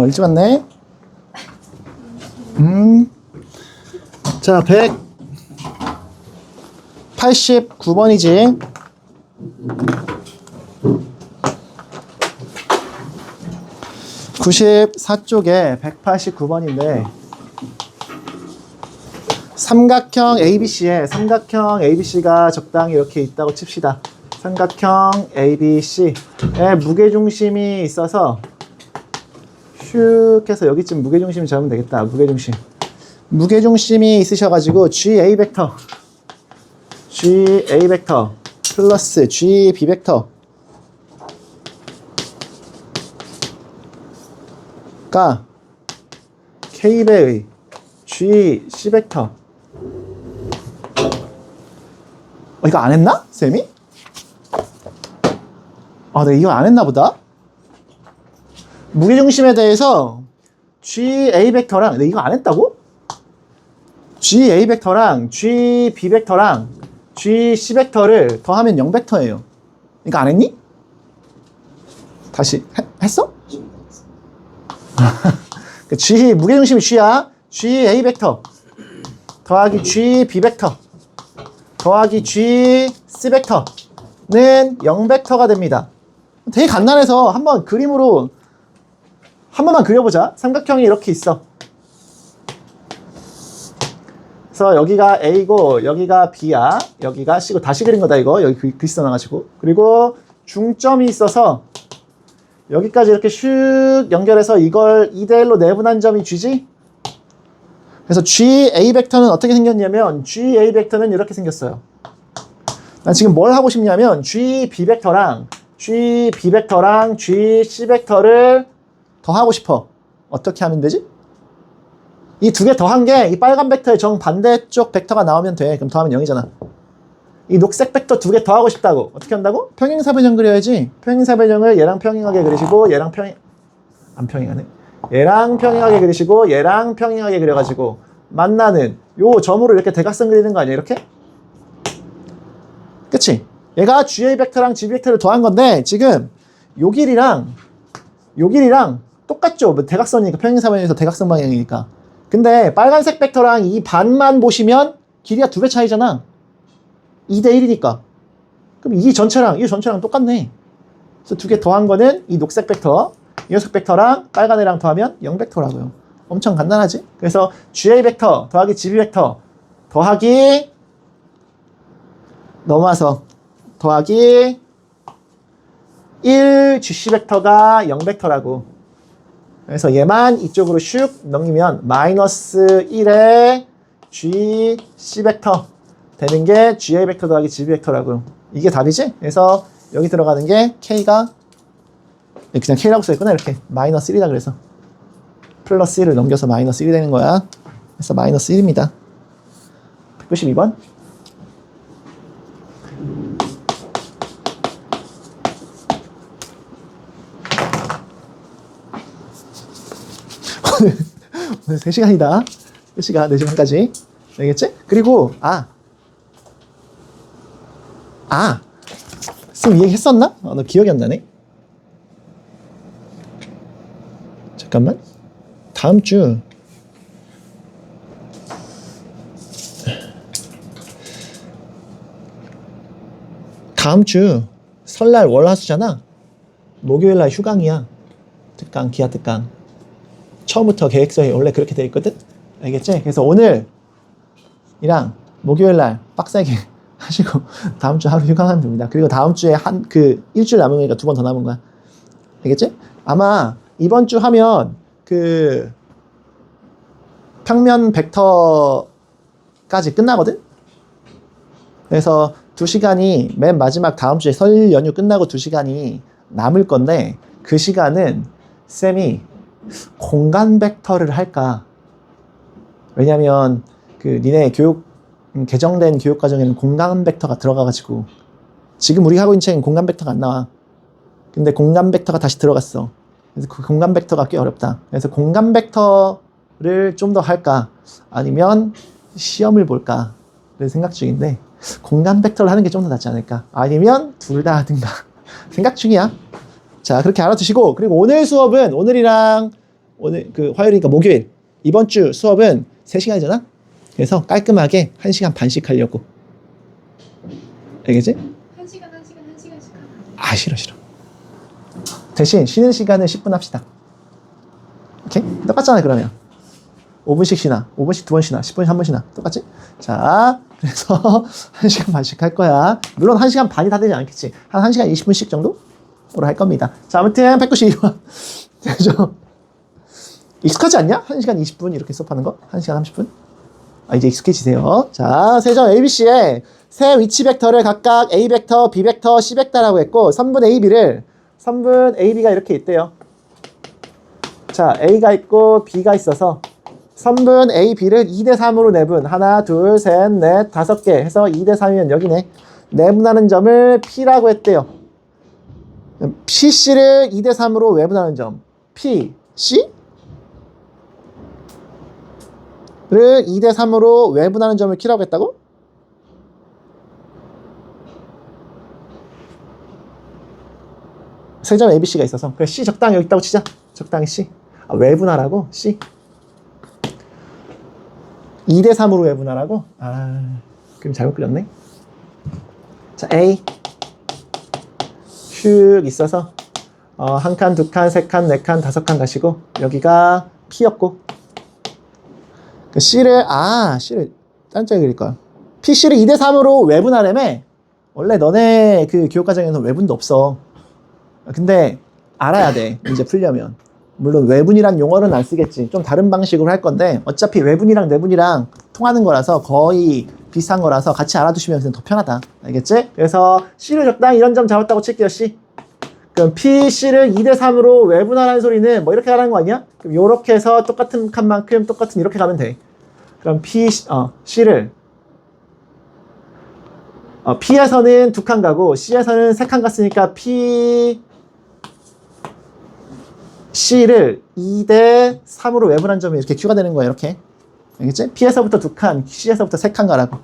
일찍 왔네. 자, 189번이지. (94쪽에) 189번인데 삼각형 ABC가 적당히 이렇게 있다고 칩시다. 삼각형 ABC에 무게중심이 있어서 슉 해서 여기쯤 무게중심 잡으면 되겠다. 무게중심이 있으셔가지고 GA 벡터 플러스 GB 벡터가 K배의 GC 벡터. 이거 안 했나? 쌤이? 내가 이거 안 했나 보다. 무게중심에 대해서 GA 벡터랑, 내가 이거 안 했다고? GA 벡터랑 GB 벡터랑 GC 벡터를 더하면 0벡터예요. 이거 안 했니? 다시 했어? 무게중심이 G야. GA 벡터 더하기 GB 벡터 더하기 GC 벡터는 0벡터가 됩니다. 되게 간단해서 한번 그림으로 한 번만 그려보자. 삼각형이 이렇게 있어. 그래서 여기가 A고 여기가 B야. 여기가 C고. 다시 그린 거다 이거. 여기 글씨 써놔가지고. 그리고 중점이 있어서 여기까지 이렇게 슉 연결해서 이걸 2대1로 내분한 점이 G지? 그래서 GA 벡터는 어떻게 생겼냐면 GA 벡터는 이렇게 생겼어요. 난 지금 뭘 하고 싶냐면 GB 벡터랑 GC 벡터를 더하고 싶어. 어떻게 하면 되지? 이 두 개 더한 게 이 빨간 벡터의 정반대쪽 벡터가 나오면 돼. 그럼 더하면 0이잖아. 이 녹색 벡터 두 개 더하고 싶다고. 어떻게 한다고? 평행사변형 그려야지. 평행사변형을 얘랑 평행하게 그리시고 얘랑 얘랑 평행하게 그리시고 얘랑 평행하게 그려가지고 만나는 요 점으로 이렇게 대각선 그리는 거 아니야? 이렇게? 그치? 얘가 GA 벡터랑 GB 벡터를 더한 건데 지금 요 길이랑 똑같죠? 대각선이니까 평행사변에서 대각선 방향이니까. 근데 빨간색 벡터랑 이 반만 보시면 길이가 2배 차이잖아. 2대1이니까. 그럼 이 전체랑 똑같네. 그래서 두 개 더한 거는 이 녹색 벡터, 이 녀석 벡터랑 빨간 애랑 더하면 0벡터라고요. 엄청 간단하지? 그래서 GA 벡터 더하기 GB 벡터 더하기 넘어와서 더하기 1 GC 벡터가 0벡터라고. 그래서 얘만 이쪽으로 슉 넘기면 마이너스 1의 GC 벡터 되는 게 GA 벡터 더하기 GB 벡터라고. 이게 답이지? 그래서 여기 들어가는 게 K가 그냥 K라고 써있구나. 이렇게 마이너스 1이다 그래서 플러스 1을 넘겨서 마이너스 1이 되는 거야. 그래서 마이너스 1입니다. 192번. 오늘 3시간이다. 3시간, 4시간까지. 알겠지? 그리고, 쌤 이 얘기 했었나? 너 기억이 안 나네? 잠깐만. 다음 주. 설날 월화수잖아. 목요일날 휴강이야. 기아 특강. 처음부터 계획서에 원래 그렇게 돼 있거든? 알겠지? 그래서 오늘이랑 목요일날 빡세게 하시고 다음 주 하루 휴강하면 됩니다. 그리고 다음 주에 일주일 남은 거니까 2번 더 남은 거야. 알겠지? 아마 이번 주 하면 평면 벡터까지 끝나거든? 그래서 2시간이 맨 마지막 다음 주에 설 연휴 끝나고 2시간이 남을 건데 그 시간은 쌤이 공간 벡터를 할까? 왜냐면 니네 개정된 교육 과정에는 공간 벡터가 들어가가지고 지금 우리가 하고 있는 책은 공간 벡터가 안 나와. 근데 공간 벡터가 다시 들어갔어. 그래서 그 공간 벡터가 꽤 어렵다. 그래서 공간 벡터를 좀 더 할까? 아니면 시험을 볼까를 생각 중인데 공간 벡터를 하는 게 좀 더 낫지 않을까? 아니면 둘 다 하든가 생각 중이야. 자, 그렇게 알아두시고, 그리고 오늘 수업은 오늘이랑 오늘 그 화요일이니까 목요일. 이번 주 수업은 3시간이잖아? 그래서 깔끔하게 1시간 반씩 하려고. 알겠지? 1시간씩 하나. 아, 싫어. 대신 쉬는 시간을 10분 합시다. 오케이? 똑같잖아, 그러면. 5분씩 쉬나, 5분씩 2번 쉬나, 10분씩 1번 쉬나. 똑같지? 자, 그래서 1시간 반씩 할 거야. 물론 1시간 반이 다 되지 않겠지. 한 1시간 20분씩 정도로 할 겁니다. 자, 아무튼 192번. 되죠? 익숙하지 않냐? 1시간 20분 이렇게 수업하는 거? 1시간 30분? 아, 이제 익숙해지세요. 자, 세점 ABC에 세 위치 벡터를 각각 A 벡터, B 벡터, C 벡터라고 했고 선분 AB가 이렇게 있대요. 자, A가 있고 B가 있어서 선분 A, B를 2대3으로 내분. 하나, 둘, 셋, 넷, 5개 해서 2대3이면 여기네. 내분하는 점을 P라고 했대요. PC를 2대3으로 외분하는 점. P, C? 를 2대3으로 외분하는 점을 Q라고 했다고? 세 점 ABC가 있어서. 그래, C 적당히 여기 있다고 치자. 적당히 C. 아, 외분하라고? C. 2대3으로 외분하라고? 아, 그럼 잘못 그렸네. 자, A. 슉 있어서, 한 칸, 두 칸, 세 칸, 네 칸, 5칸 가시고, 여기가 P였고, C를 딴짝에 그릴걸. PC를 2대3으로 외분하려면, 원래 너네 그 교육과정에서 외분도 없어. 근데, 알아야 돼. 문제 풀려면. 물론 외분이란 용어는 안 쓰겠지. 좀 다른 방식으로 할 건데 어차피 외분이랑 내분이랑 통하는 거라서 거의 비슷한 거라서 같이 알아두시면 더 편하다. 알겠지? 그래서 C를 적당히 이런 점 잡았다고 칠게요. C. 그럼 P, C를 2대3으로 외분하라는 소리는 뭐 이렇게 하라는 거 아니야? 그럼 요렇게 해서 똑같은 칸만큼 똑같은 이렇게 가면 돼. 그럼 C를 P에서는 2칸 가고 C에서는 3칸 갔으니까 C를 2대3으로 외분한 점이 이렇게 Q가 되는 거야, 이렇게. 알겠지? P에서부터 2칸, C에서부터 3칸 가라고.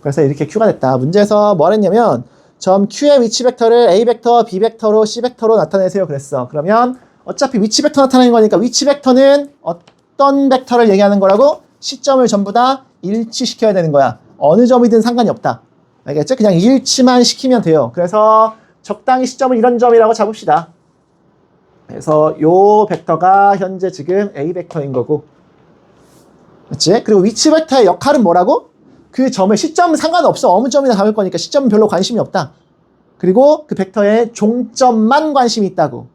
그래서 이렇게 Q가 됐다. 문제에서 뭘 했냐면, 점 Q의 위치 벡터를 A 벡터, B 벡터로, C 벡터로 나타내세요. 그랬어. 그러면 어차피 위치 벡터 나타내는 거니까 위치 벡터는 어떤 벡터를 얘기하는 거라고? 시점을 전부 다 일치시켜야 되는 거야. 어느 점이든 상관이 없다. 알겠지? 그냥 일치만 시키면 돼요. 그래서 적당히 시점을 이런 점이라고 잡읍시다. 그래서 요 벡터가 현재 지금 A 벡터인 거고, 맞지? 그리고 위치 벡터의 역할은 뭐라고? 그 점을 시점은 상관없어. 어느 점이나 담을 거니까 시점은 별로 관심이 없다. 그리고 그 벡터의 종점만 관심이 있다고.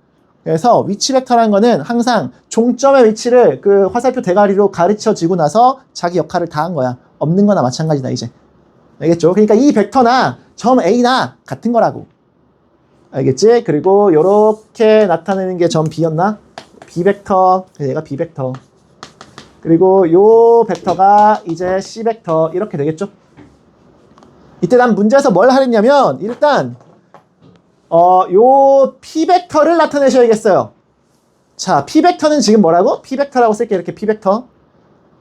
그래서 위치 벡터라는 거는 항상 종점의 위치를 그 화살표 대가리로 가르쳐지고 나서 자기 역할을 다 한 거야. 없는 거나 마찬가지다, 이제. 알겠죠? 그러니까 이 벡터나 점 A나 같은 거라고. 알겠지? 그리고 요렇게 나타내는 게 점 B였나? B 벡터, 얘가 B 벡터. 그리고 요 벡터가 이제 C 벡터 이렇게 되겠죠? 이때 난 문제에서 뭘 하랬냐면 일단 요 P 벡터를 나타내셔야겠어요. 자, P 벡터는 지금 뭐라고? P 벡터라고 쓸게. 이렇게 P 벡터.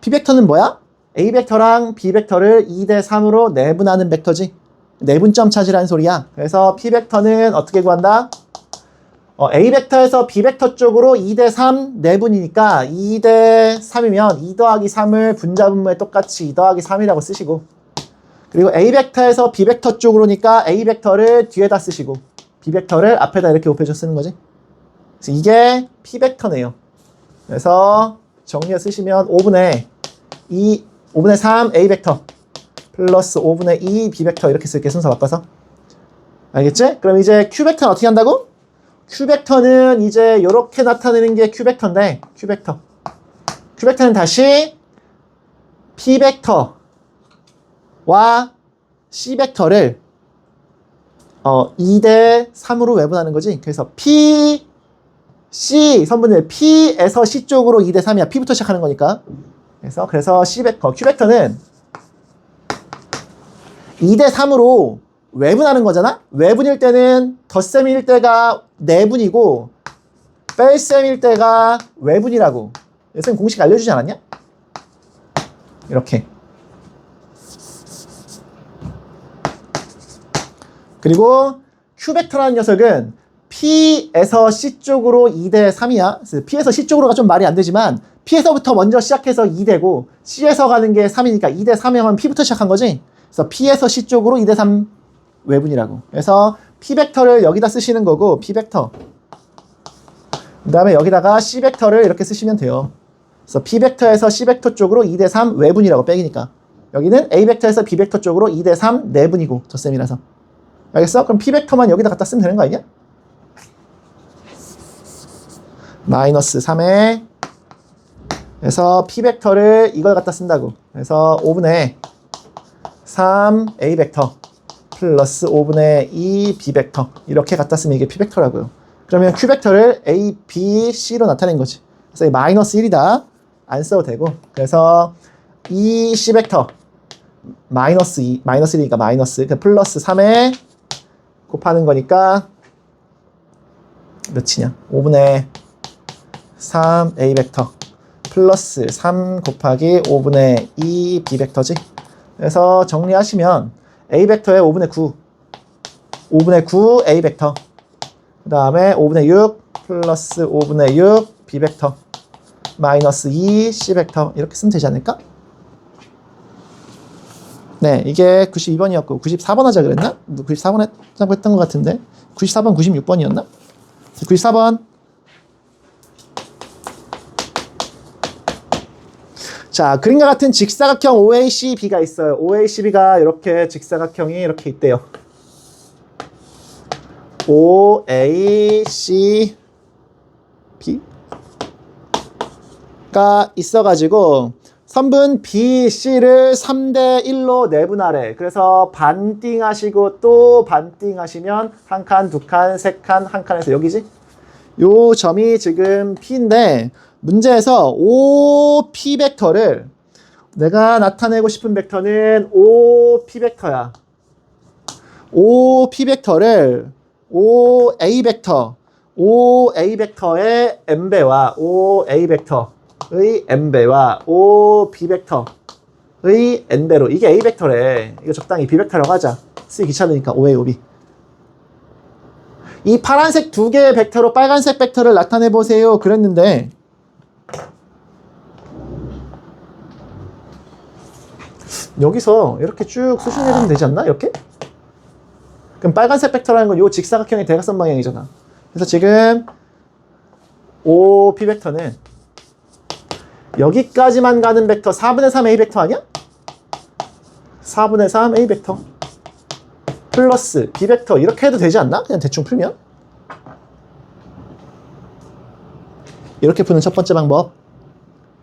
P 벡터는 뭐야? A 벡터랑 B 벡터를 2대3으로 내분하는 벡터지. 내분점 찾으라는 소리야. 그래서 P 벡터는 어떻게 구한다? A 벡터에서 B 벡터 쪽으로 2대3 내분이니까 2대3이면 2 더하기 3을 분자분모에 똑같이 2 더하기 3이라고 쓰시고, 그리고 A 벡터에서 B 벡터 쪽으로니까 A 벡터를 뒤에다 쓰시고 B 벡터를 앞에다 이렇게 곱해줘 쓰는 거지. 그래서 이게 P 벡터네요. 그래서 정리해 쓰시면 5분의 3 A 벡터 플러스 5분의 2 B 벡터 이렇게 쓸게, 순서 바꿔서. 알겠지? 그럼 이제 Q 벡터는 어떻게 한다고? Q 벡터는 이제 이렇게 나타내는 게 Q 벡터인데, Q 벡터는 다시 P 벡터와 C 벡터를 2대3으로 외분하는 거지. 그래서 P, C 선분의 P에서 C 쪽으로 2대3이야. P부터 시작하는 거니까. 그래서 C 벡터, Q 벡터는 2대3으로 외분하는 거잖아? 외분일 때는 덧셈일 때가 내분이고 뺄셈일 때가 외분이라고. 선생님 공식 알려주지 않았냐? 이렇게. 그리고 Q 벡터라는 녀석은 P에서 C 쪽으로 2대 3이야. 그래서 P에서 C 쪽으로가 좀 말이 안 되지만 P에서부터 먼저 시작해서 2대고 C에서 가는 게 3이니까 2대 3이면 P부터 시작한 거지. 그래서 P에서 C 쪽으로 2대 3 외분이라고. 그래서 P 벡터를 여기다 쓰시는 거고 P 벡터. 그 다음에 여기다가 C 벡터를 이렇게 쓰시면 돼요. 그래서 P 벡터에서 C 벡터 쪽으로 2대 3 외분이라고 빼기니까. 여기는 A 벡터에서 B 벡터 쪽으로 2대 3 내분이고 덧셈이라서. 알겠어? 그럼 P 벡터만 여기다 갖다 쓰면 되는 거 아니냐? 마이너스 3에 그래서 P 벡터를 이걸 갖다 쓴다고. 그래서 5분의 3 A 벡터 플러스 5분의 2 B 벡터 이렇게 갖다 쓰면 이게 P 벡터라고요. 그러면 Q 벡터를 A, B, C로 나타낸 거지. 그래서 이 마이너스 1이다. 안 써도 되고. 그래서 이 C 벡터 마이너스 2, 마이너스 1이니까 마이너스 플러스 3에 곱하는 거니까 몇이냐? 5분의 3 A 벡터 플러스 3 곱하기 5분의 2 B 벡터지. 그래서 정리하시면 A 벡터의 5분의 9 5분의 9 A 벡터 그 다음에 5분의 6 플러스 5분의 6 B 벡터 마이너스 2 C 벡터 이렇게 쓰면 되지 않을까? 네, 이게 92번이었고 94번 하자 그랬나? 94번 했다고 했던 것 같은데 94번, 96번이었나? 94번. 자, 그림과 같은 직사각형 OACB가 있어요. OACB가 이렇게 직사각형이 이렇게 있대요. OACB가 있어가지고 선분 BC를 3대 1로 내분하래. 그래서 반띵하시고 또 반띵하시면 한 칸, 두 칸, 세 칸, 한 칸에서 여기지? 요 점이 지금 P인데 문제에서 OP 벡터를 내가 나타내고 싶은 벡터는 OP 벡터야. OP 벡터를 OA 벡터, OA 벡터의 M배와 OA 벡터의 M배와 OB 벡터의 N배로 이게 A 벡터래. 이거 적당히 B 벡터라고 하자. 쓰기 귀찮으니까 OA, OB. 이 파란색 두 개의 벡터로 빨간색 벡터를 나타내 보세요. 그랬는데 여기서 이렇게 쭉 수준해주면 되지 않나? 이렇게? 그럼 빨간색 벡터라는 건 이 직사각형의 대각선 방향이잖아. 그래서 지금 OP 벡터는 여기까지만 가는 벡터 4분의 3 A 벡터 아니야? 4분의 3 A 벡터 플러스 B 벡터 이렇게 해도 되지 않나? 그냥 대충 풀면 이렇게 푸는 첫 번째 방법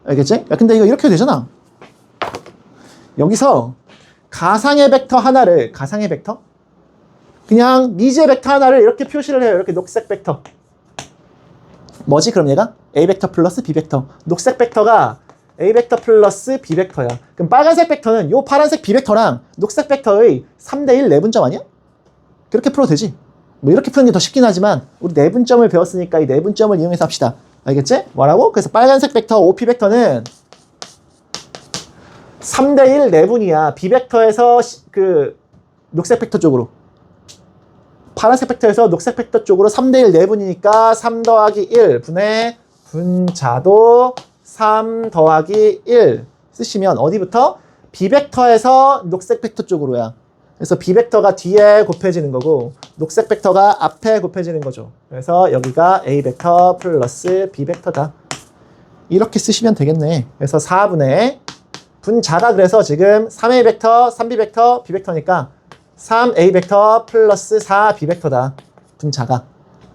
알겠지? 야 근데 이거 이렇게 해도 되잖아. 여기서 가상의 벡터 하나를 가상의 벡터? 그냥 미지의 벡터 하나를 이렇게 표시를 해요. 이렇게 녹색 벡터 뭐지 그럼 얘가? A 벡터 플러스 B 벡터 녹색 벡터가 A 벡터 플러스 B 벡터야. 그럼 빨간색 벡터는 요 파란색 B 벡터랑 녹색 벡터의 3대1 내분점 아니야? 그렇게 풀어도 되지. 뭐 이렇게 푸는 게 더 쉽긴 하지만 우리 내분점을 배웠으니까 이 내분점을 이용해서 합시다. 알겠지? 뭐라고? 그래서 빨간색 벡터 OP 벡터는 3대1 내분이야. B 벡터에서 그 녹색 벡터 쪽으로 파란색 벡터에서 녹색 벡터 쪽으로 3대1 내분이니까 3 더하기 1 분의 분자도 3 더하기 1 쓰시면 어디부터? B 벡터에서 녹색 벡터 쪽으로야. 그래서 B 벡터가 뒤에 곱해지는 거고 녹색 벡터가 앞에 곱해지는 거죠. 그래서 여기가 A 벡터 플러스 B 벡터다. 이렇게 쓰시면 되겠네. 그래서 4분의 분자가 그래서 지금 3A 벡터, 3B 벡터, B 벡터니까 3A 벡터 플러스 4B 벡터다. 분자가.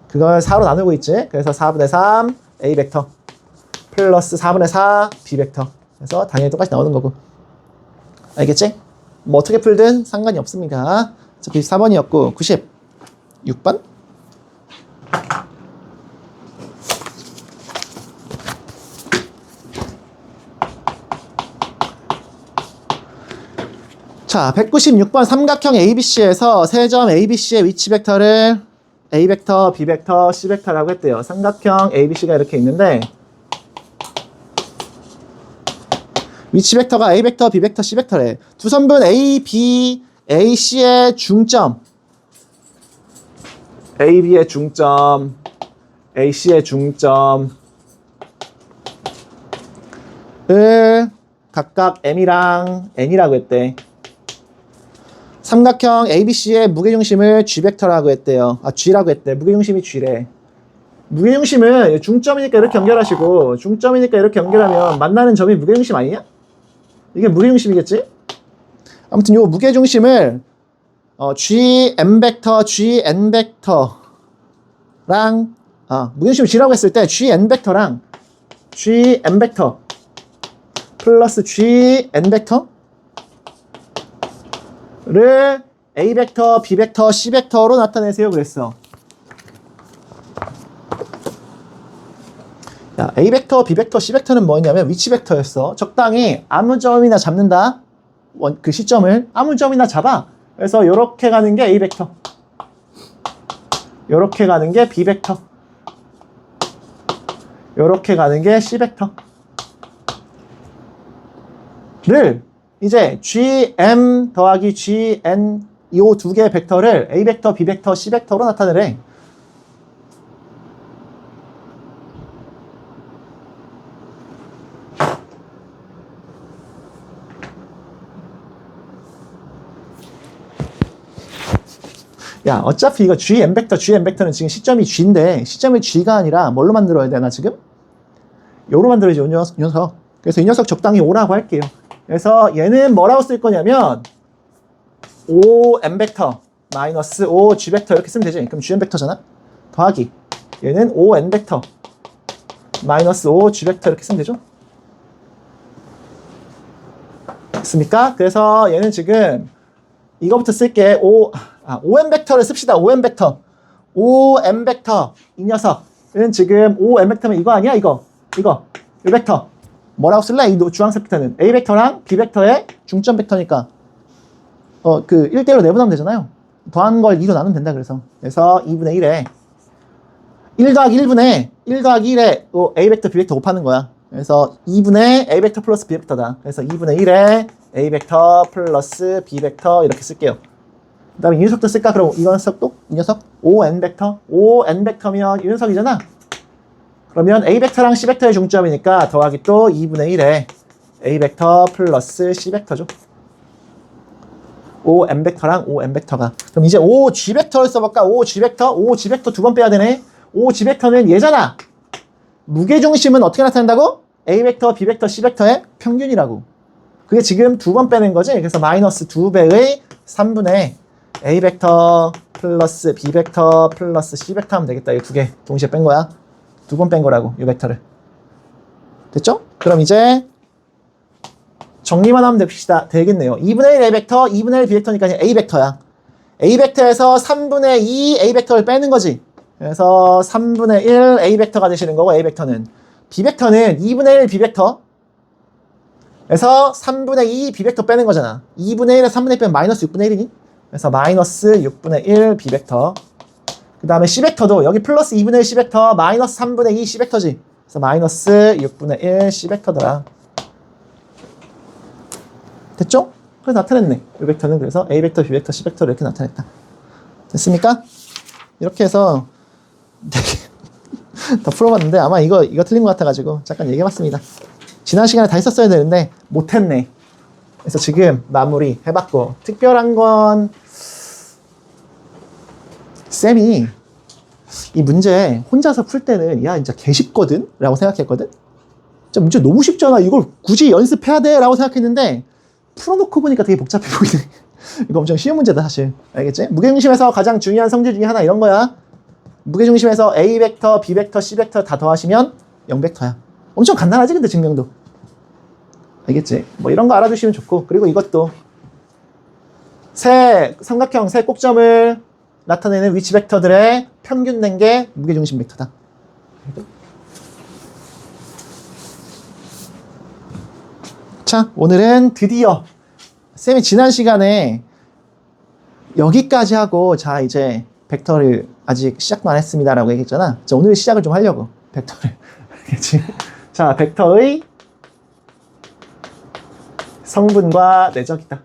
그걸 4로 나누고 있지. 그래서 4분의 3 A 벡터 플러스 4분의 4 B 벡터. 그래서 당연히 똑같이 나오는 거고. 알겠지? 뭐 어떻게 풀든 상관이 없습니다. 94번이었고 96번? 자, 196번 삼각형 ABC에서 세 점 ABC의 위치 벡터를 A 벡터, B 벡터, C 벡터라고 했대요. 삼각형 ABC가 이렇게 있는데 위치 벡터가 A 벡터, B 벡터, C 벡터래. 두 선분 A, B, A, C의 중점 AB의 중점, AC의 중점을 각각 M이랑 N이라고 했대. 삼각형 ABC의 무게중심을 G벡터라고 했대요. G라고 했대. 무게중심이 G래. 무게중심은 중점이니까 이렇게 연결하시고, 중점이니까 이렇게 연결하면 만나는 점이 무게중심 아니냐? 이게 무게중심이겠지? 아무튼 요 무게중심을 Gm 벡터, Gn 벡터랑 무게중심 G라고 했을 때 Gn 벡터랑 Gm 벡터 플러스 Gn 벡터를 A 벡터, B 벡터, C 벡터로 나타내세요 그랬어. 야, A 벡터, B 벡터, C 벡터는 뭐냐면 위치 벡터였어. 적당히 아무 점이나 잡는다. 그 시점을 아무 점이나 잡아. 그래서 요렇게 가는 게 A 벡터, 요렇게 가는 게 B 벡터, 요렇게 가는 게 C 벡터를 이제 GM 더하기 GN 이 두 개의 벡터를 A 벡터, B 벡터, C 벡터로 나타내래. 야, 어차피 이거 GM 벡터는 지금 시점이 G인데 시점이 G가 아니라 뭘로 만들어야 되나 지금? 요로 만들어야지, 이 녀석. 그래서 이 녀석 적당히 O라고 할게요. 그래서 얘는 뭐라고 쓸 거냐면 OM 벡터 마이너스 OG 벡터 이렇게 쓰면 되지. 그럼 GM 벡터잖아? 더하기 얘는 ON 벡터 마이너스 OG 벡터 이렇게 쓰면 되죠? 됐습니까? 그래서 얘는 지금 이거부터 쓸게. OM 벡터를 씁시다. OM 벡터. OM 벡터. 이 녀석은 지금 OM 벡터면 이거 아니야? 이거. 이 벡터. 뭐라고 쓸래? 이 주황색 벡터는 A 벡터랑 B 벡터의 중점 벡터니까 그 1대1로 내분하면 되잖아요. 더한 걸 2로 나누면 된다. 그래서 2분의 1에 1 더하기 1분의 1 더하기 1에 A 벡터, B 벡터 곱하는 거야. 그래서 2분의 A 벡터 플러스 B 벡터다. 그래서 2분의 1에 A 벡터 플러스 B 벡터 이렇게 쓸게요. 그 다음에 이 녀석도 쓸까? 그럼 이 녀석도? 이 녀석? ON 벡터? ON 벡터면 이 녀석이잖아? 그러면 A 벡터랑 C 벡터의 중점이니까 더하기 또 2분의 1에 A 벡터 플러스 C 벡터죠. OM 벡터랑 OM 벡터가. 그럼 이제 OG 벡터를 써볼까? OG 벡터? OG 벡터 두 번 빼야 되네. OG 벡터는 얘잖아. 무게중심은 어떻게 나타낸다고? A 벡터, B 벡터, C 벡터의 평균이라고. 그게 지금 두 번 빼는 거지. 그래서 마이너스 2배의 3분의 A 벡터 플러스 B 벡터 플러스 C 벡터 하면 되겠다. 이 두 개 동시에 뺀 거야. 두 번 뺀 거라고, 이 벡터를. 됐죠? 그럼 이제 정리만 하면 되겠네요. 2분의 1 A 벡터, 2분의 1 B 벡터니까 A 벡터야. A 벡터에서 3분의 2 A 벡터를 빼는 거지. 그래서 3분의 1 A 벡터가 되시는 거고, A 벡터는. B 벡터는 2분의 1 B 벡터 에서 3분의 2 B 벡터 빼는 거잖아. 2분의 1에 3분의 1 빼면 마이너스 6분의 1이니? 그래서 마이너스 6분의 1 B 벡터. 그 다음에 C 벡터도 여기 플러스 2분의 1 C 벡터 마이너스 3분의 2 C 벡터지. 그래서 마이너스 6분의 1 C 벡터더라. 됐죠? 그래서 나타냈네. 이 벡터는 그래서 A 벡터, B 벡터, C 벡터를 이렇게 나타냈다. 됐습니까? 이렇게 해서 다 풀어봤는데 아마 이거 틀린 것 같아가지고 잠깐 얘기해봤습니다. 지난 시간에 다 했었어야 되는데 못했네. 그래서 지금 마무리 해봤고, 특별한 건 쌤이 이 문제 혼자서 풀 때는 야 진짜 개 쉽거든 라고 생각했거든. 진짜 문제 너무 쉽잖아, 이걸 굳이 연습해야 돼 라고 생각했는데 풀어놓고 보니까 되게 복잡해 보이네. 이거 엄청 쉬운 문제다 사실. 알겠지? 무게중심에서 가장 중요한 성질 중에 하나 이런 거야. 무게중심에서 A 벡터, B 벡터, C 벡터 다 더하시면 0벡터야. 엄청 간단하지 근데 증명도. 알겠지? 뭐 이런 거 알아두시면 좋고, 그리고 이것도 삼각형 세 꼭점을 나타내는 위치 벡터들의 평균 낸 게 무게중심 벡터다. 자, 오늘은 드디어 쌤이 지난 시간에 여기까지 하고 자 이제 벡터를 아직 시작도 안 했습니다 라고 얘기했잖아. 자, 오늘 시작을 좀 하려고 벡터를. 알겠지? 자, 벡터의 성분과 내적이다.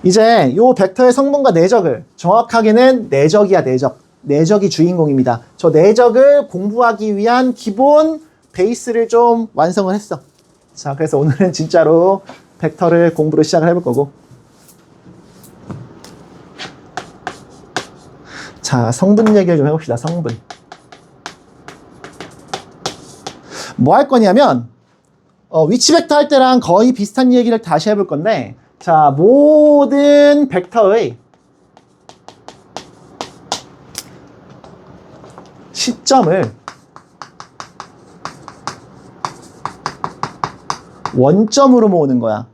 이제 요 벡터의 성분과 내적을 정확하게는 내적이야, 내적. 내적이 주인공입니다. 저 내적을 공부하기 위한 기본 베이스를 좀 완성을 했어. 자, 그래서 오늘은 진짜로 벡터를 공부를 시작을 해볼 거고. 자, 성분 얘기를 좀 해봅시다. 성분. 뭐 할 거냐면 위치 벡터 할 때랑 거의 비슷한 얘기를 다시 해볼 건데, 자, 모든 벡터의 시점을 원점으로 모으는 거야.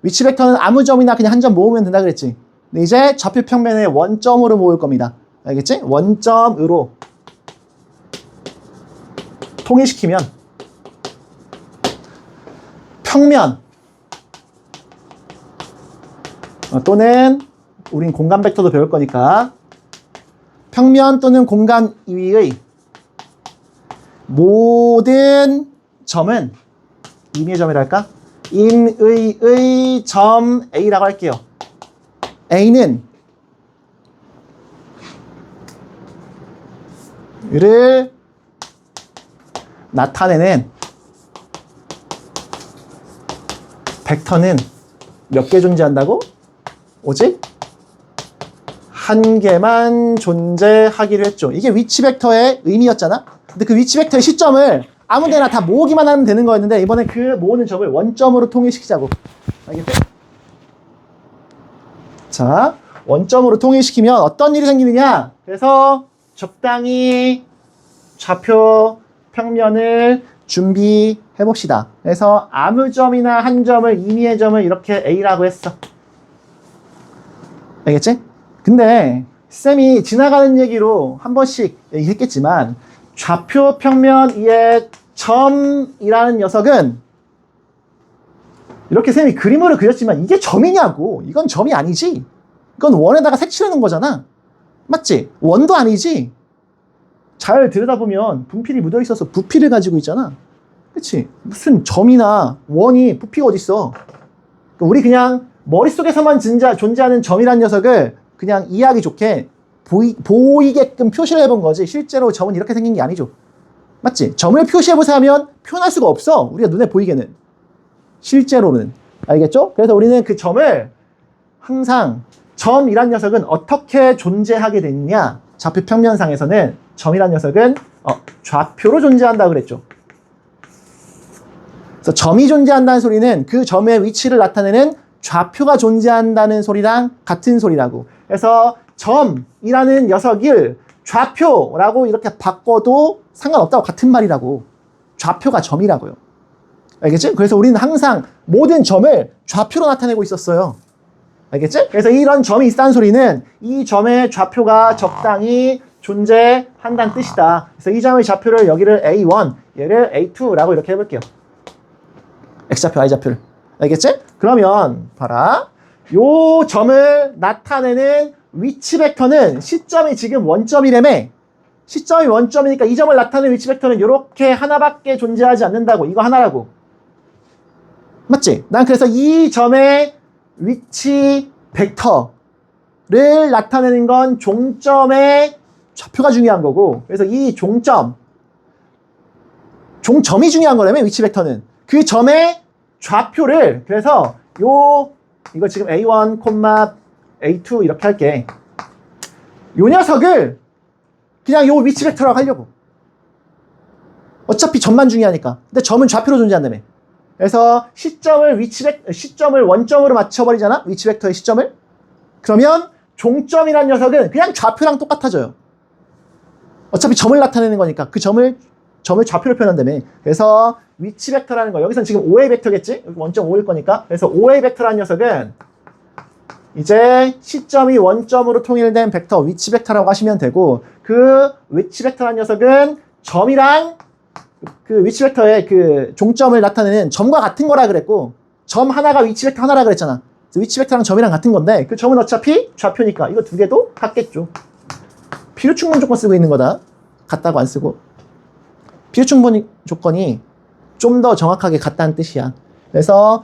위치 벡터는 아무 점이나 그냥 한 점 모으면 된다 그랬지. 근데 이제 좌표 평면을 원점으로 모을 겁니다. 알겠지? 원점으로 통일시키면 평면 또는 우린 공간 벡터도 배울 거니까 평면 또는 공간 위의 모든 점은 임의의 점이랄까? 임의의 점 A라고 할게요. A는 를 나타내는 벡터는 몇 개 존재한다고? 오직 한 개만 존재하기로 했죠. 이게 위치 벡터의 의미였잖아. 근데 그 위치 벡터의 시점을 아무 데나 다 모으기만 하면 되는 거였는데 이번에 그 모으는 점을 원점으로 통일시키자고. 알겠지? 자, 원점으로 통일시키면 어떤 일이 생기느냐? 그래서 적당히 좌표 평면을 준비해 봅시다. 그래서 아무 점이나 한 점을 임의의 점을 이렇게 A라고 했어. 알겠지? 근데 쌤이 지나가는 얘기로 한 번씩 얘기했겠지만 좌표 평면 위에 점이라는 녀석은 이렇게 쌤이 그림으로 그렸지만 이게 점이냐고. 이건 점이 아니지. 이건 원에다가 색칠해 놓은 거잖아. 맞지? 원도 아니지. 잘 들여다보면 분필이 묻어 있어서 부피를 가지고 있잖아. 그치? 무슨 점이나 원이 부피가 어딨어. 우리 그냥 머릿속에서만 존재하는 점이라는 녀석을 그냥 이해하기 좋게 보이게끔 표시를 해본 거지 실제로 점은 이렇게 생긴 게 아니죠. 맞지? 점을 표시해보세요 하면 표현할 수가 없어. 우리가 눈에 보이게는. 실제로는. 알겠죠? 그래서 우리는 그 점을 항상 점이란 녀석은 어떻게 존재하게 됐냐? 좌표 평면상에서는 점이란 녀석은 좌표로 존재한다고 그랬죠. 그래서 점이 존재한다는 소리는 그 점의 위치를 나타내는 좌표가 존재한다는 소리랑 같은 소리라고. 그래서 점이라는 녀석을 좌표라고 이렇게 바꿔도 상관없다고 같은 말이라고. 좌표가 점이라고요. 알겠지? 그래서 우리는 항상 모든 점을 좌표로 나타내고 있었어요. 알겠지? 그래서 이런 점이 있다는 소리는 이 점의 좌표가 적당히 존재한다는 뜻이다. 그래서 이 점의 좌표를 여기를 A1, 얘를 A2라고 이렇게 해볼게요. X좌표, Y좌표를. 알겠지? 그러면 봐라. 요 점을 나타내는 위치 벡터는 시점이 지금 원점이라며. 시점이 원점이니까 이 점을 나타내는 위치 벡터는 이렇게 하나밖에 존재하지 않는다고. 이거 하나라고. 맞지? 난 그래서 이 점의 위치 벡터를 나타내는 건 종점의 좌표가 중요한 거고, 그래서 이 종점이 중요한 거라며. 위치 벡터는 그 점의 좌표를, 그래서 이거 지금 A1, A2 이렇게 할게. 요 녀석을 그냥 요 위치 벡터라고 하려고. 어차피 점만 중요하니까. 근데 점은 좌표로 존재한다며. 그래서 시점을 원점으로 맞춰버리잖아? 위치 벡터의 시점을. 그러면 종점이라는 녀석은 그냥 좌표랑 똑같아져요. 어차피 점을 나타내는 거니까 그 점을 좌표로 표현한다며. 그래서 위치 벡터라는 거, 여기선 지금 OA 벡터겠지? 여기 원점 5일 거니까. 그래서 OA 벡터라는 녀석은 이제 시점이 원점으로 통일된 벡터, 위치 벡터라고 하시면 되고, 그 위치 벡터라는 녀석은 점이랑 그 위치 벡터의 그 종점을 나타내는 점과 같은 거라 그랬고, 점 하나가 위치 벡터 하나라 그랬잖아. 그래서 위치 벡터랑 점이랑 같은 건데, 그 점은 어차피 좌표니까 이거 두 개도 같겠죠. 필요 충분 조건 쓰고 있는 거다. 같다고 안 쓰고. 필요 충분 조건이 좀 더 정확하게 같다는 뜻이야. 그래서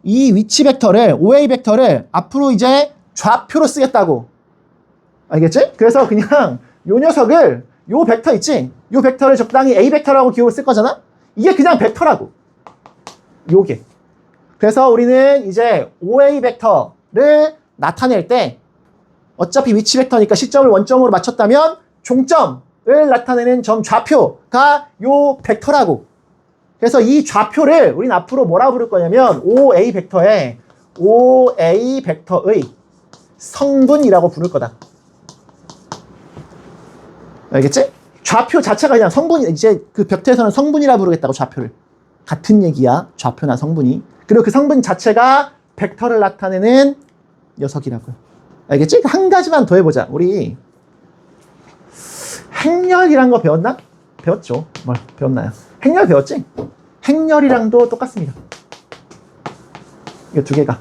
이 위치 벡터를, OA 벡터를 앞으로 이제 좌표로 쓰겠다고. 알겠지? 그래서 그냥 요 녀석을 요 벡터 있지? 요 벡터를 적당히 A 벡터라고 기억을 쓸 거잖아? 이게 그냥 벡터라고. 요게. 그래서 우리는 이제 OA 벡터를 나타낼 때 어차피 위치 벡터니까 시점을 원점으로 맞췄다면 종점을 나타내는 점 좌표가 요 벡터라고. 그래서 이 좌표를 우리는 앞으로 뭐라 부를 거냐면 OA 벡터의 성분이라고 부를 거다. 알겠지? 좌표 자체가 그냥 성분이, 이제 그 벡터에서는 성분이라 부르겠다고, 좌표를. 같은 얘기야, 좌표나 성분이. 그리고 그 성분 자체가 벡터를 나타내는 녀석이라고요. 알겠지? 한 가지만 더 해보자. 우리 행렬이란 거 배웠나? 배웠죠. 뭘 배웠나요? 행렬 배웠지? 행렬이랑도 똑같습니다. 이거 두 개가